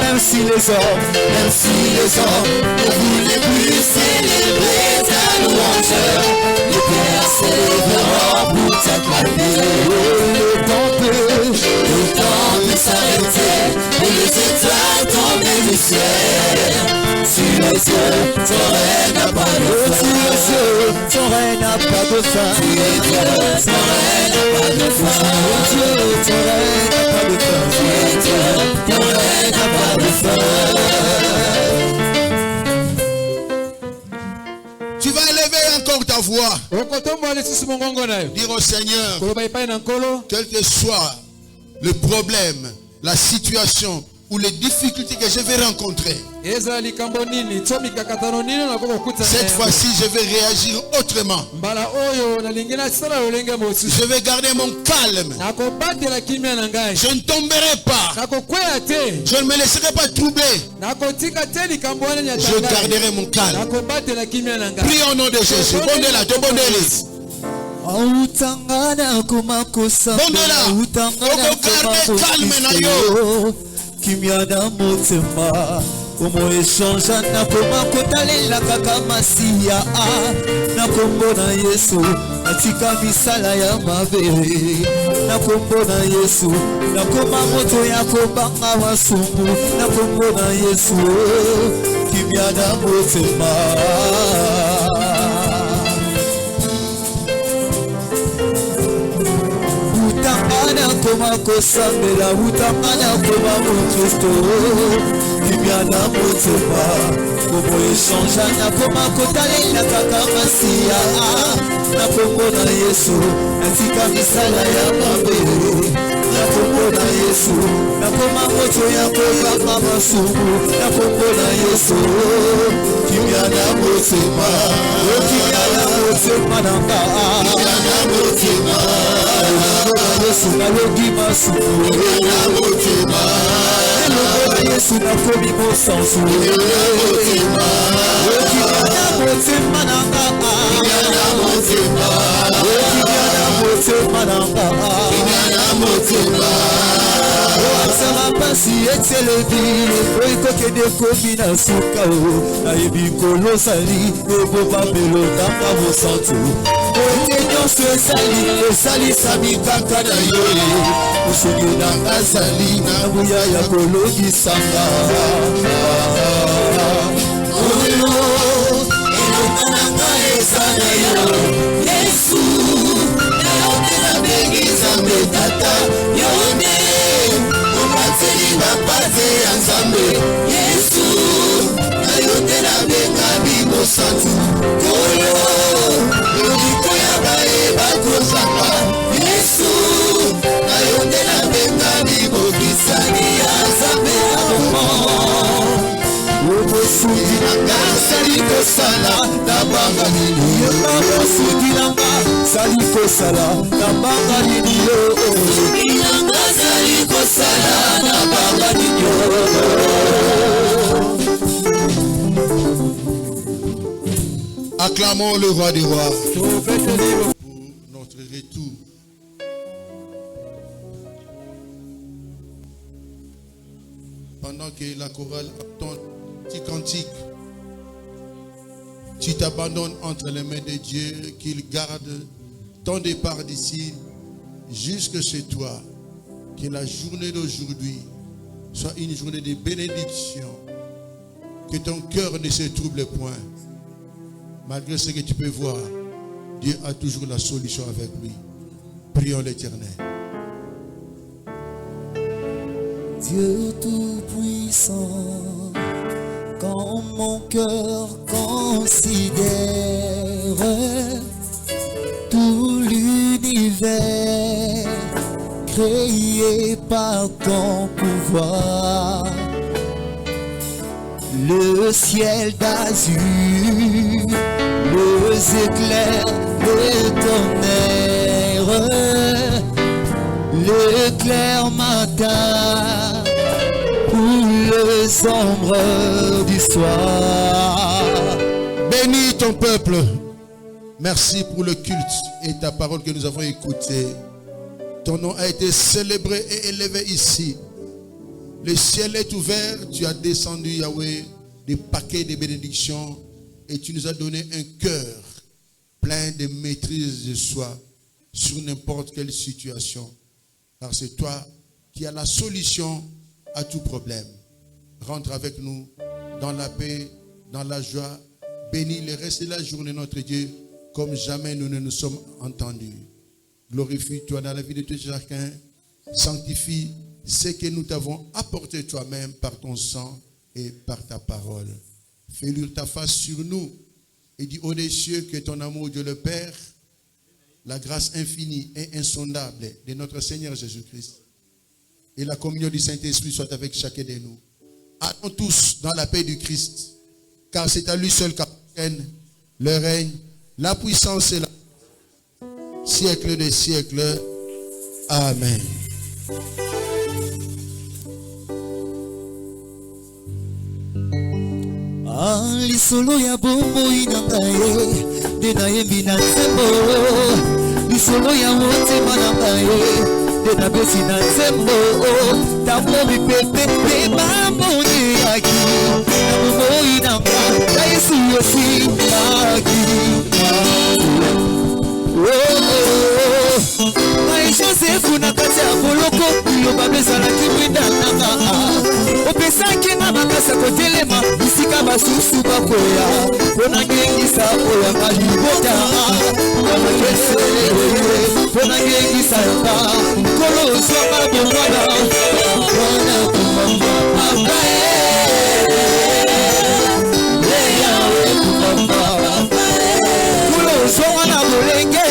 Même si les hommes ne voulaient plus célébrer ta louange, les pierres s'élèveront pour t'acclamer. Le temps peut s'arrêter et les étoiles tomber du ciel. Si les yeux, ton règne n'a pas de fin. Ton règne n'a pas de fin. Si les yeux, ton règne n'a pas de fin. Ton règne n'a pas de fin. Si les yeux, ton règne n'a pas de fin. Tu vas élever encore ta voix. Dire au Seigneur, quel que soit le problème, la situation ou les difficultés que je vais rencontrer, cette fois-ci je vais réagir autrement. Je vais garder mon calme. Je ne tomberai pas. Je ne me laisserai pas troubler. Je garderai mon calme. Prie au nom de Jésus. Kimiana motema Omo eshanja na poma kotalela kaka masiya na kombo na Yesu atika misala ya mabere na kombo na Yesu na koma moto ya kobanga wasumbu na kombo na Yesu kimiana motema Koma kosambela utamana koma Kristo Kimiana motema Komo eshanja na koma kotalela kaka masiya na kombo na Yesu atika misala ya mabere na kombo na Yesu na koma moto ya kobanga masumu na kombo na Yesu Kimiana motema Kimiana motema nanga Kimiana motema Yesu na logi masumu na motema Elongo Yesu na komi mosansu na motema Kimiana motema nanga Kimiana motema Kimiana motema nanga Kimiana motema Sara pasi etelebi Oikoke de komi na suka na ebikolo sali Ebo babelo nanga mosantu Nyonso esali sami kaka na yo Usungi nanga sali na buya ya kolongisanga Oyo elonga nanga eza na yo Yesu na yo nde nabengiza mbe tata Yo nde omateli na pate ya Nzambe Yesu na yo nde nabenga bimosantu Oyo banga nini yebanga suki nanga sali kosala na banga nini yo suki nanga sali kosala na banga nini yo. Acclamons le roi des rois pour notre retour. Pendant que la chorale entend petit cantique, tu t'abandonnes entre les mains de Dieu, qu'il garde ton départ d'ici jusque chez toi. Que la journée d'aujourd'hui soit une journée de bénédiction. Que ton cœur ne se trouble point. Malgré ce que tu peux voir, Dieu a toujours la solution avec lui. Prions l'Éternel. Dieu tout-puissant, quand mon cœur considère tout l'univers créé par ton pouvoir, le ciel d'azur, les éclairs, le tonnerre, le clair matin ou les ombres du soir. Bénis ton peuple. Merci pour le culte et ta parole que nous avons écoutée. Ton nom a été célébré et élevé ici. Le ciel est ouvert, tu as descendu, Yahweh, des paquets de bénédictions et tu nous as donné un cœur plein de maîtrise de soi sur n'importe quelle situation. Car c'est toi qui as la solution à tout problème. Rentre avec nous dans la paix, dans la joie. Bénis le reste de la journée, notre Dieu, comme jamais nous ne nous sommes entendus. Glorifie-toi dans la vie de tout chacun. Sanctifie ce que nous t'avons apporté toi-même par ton sang et par ta parole. Fais luire ta face sur nous et dis aux cieux que ton amour, Dieu le Père, la grâce infinie et insondable de notre Seigneur Jésus-Christ et la communion du Saint-Esprit soit avec chacun de nous. Allons tous dans la paix du Christ, car c'est à lui seul qu'appartiennent le règne, la puissance et la siècle des siècles. Amen. Lisolo ya bomoi na ngai nde nayembi na nzembo, lisolo ya motema na ngai nde nabesi na nzembo, ntango mipepe mpe bamboneyaki na bomoi na ngai na Yesu yosimaki. Mai Josefu na kati ya boloko liloba bezalaki mwinda nanga, opesaki nga makasi ya kotelema bisika basusu bakoya mpona ngengisa oyo malibota mpona ngengisa yoka nkolo ozwanga bongwana mpona kumamba abae leyawe kumamba nkolo ozwanga na bolenge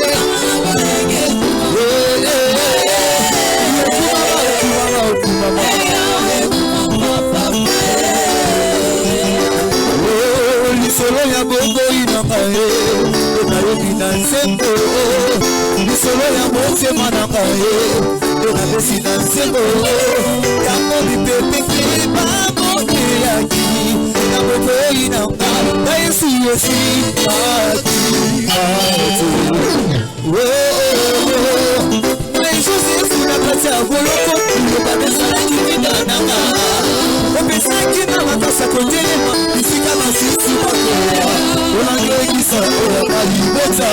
lisolo ya bongo inanga nayobi na nzembo, lisolo ya motema nanga nabesi na nzembo, yango mipepe bamoteyaki na bongo inanga na Yesu yosimaki. Mai Josefu na kati ya boloko liloba bezalaki mwinda nanga, opesaki na makasi ya kotelema bisika basusu bakoya mpona ngengisa oyo malibota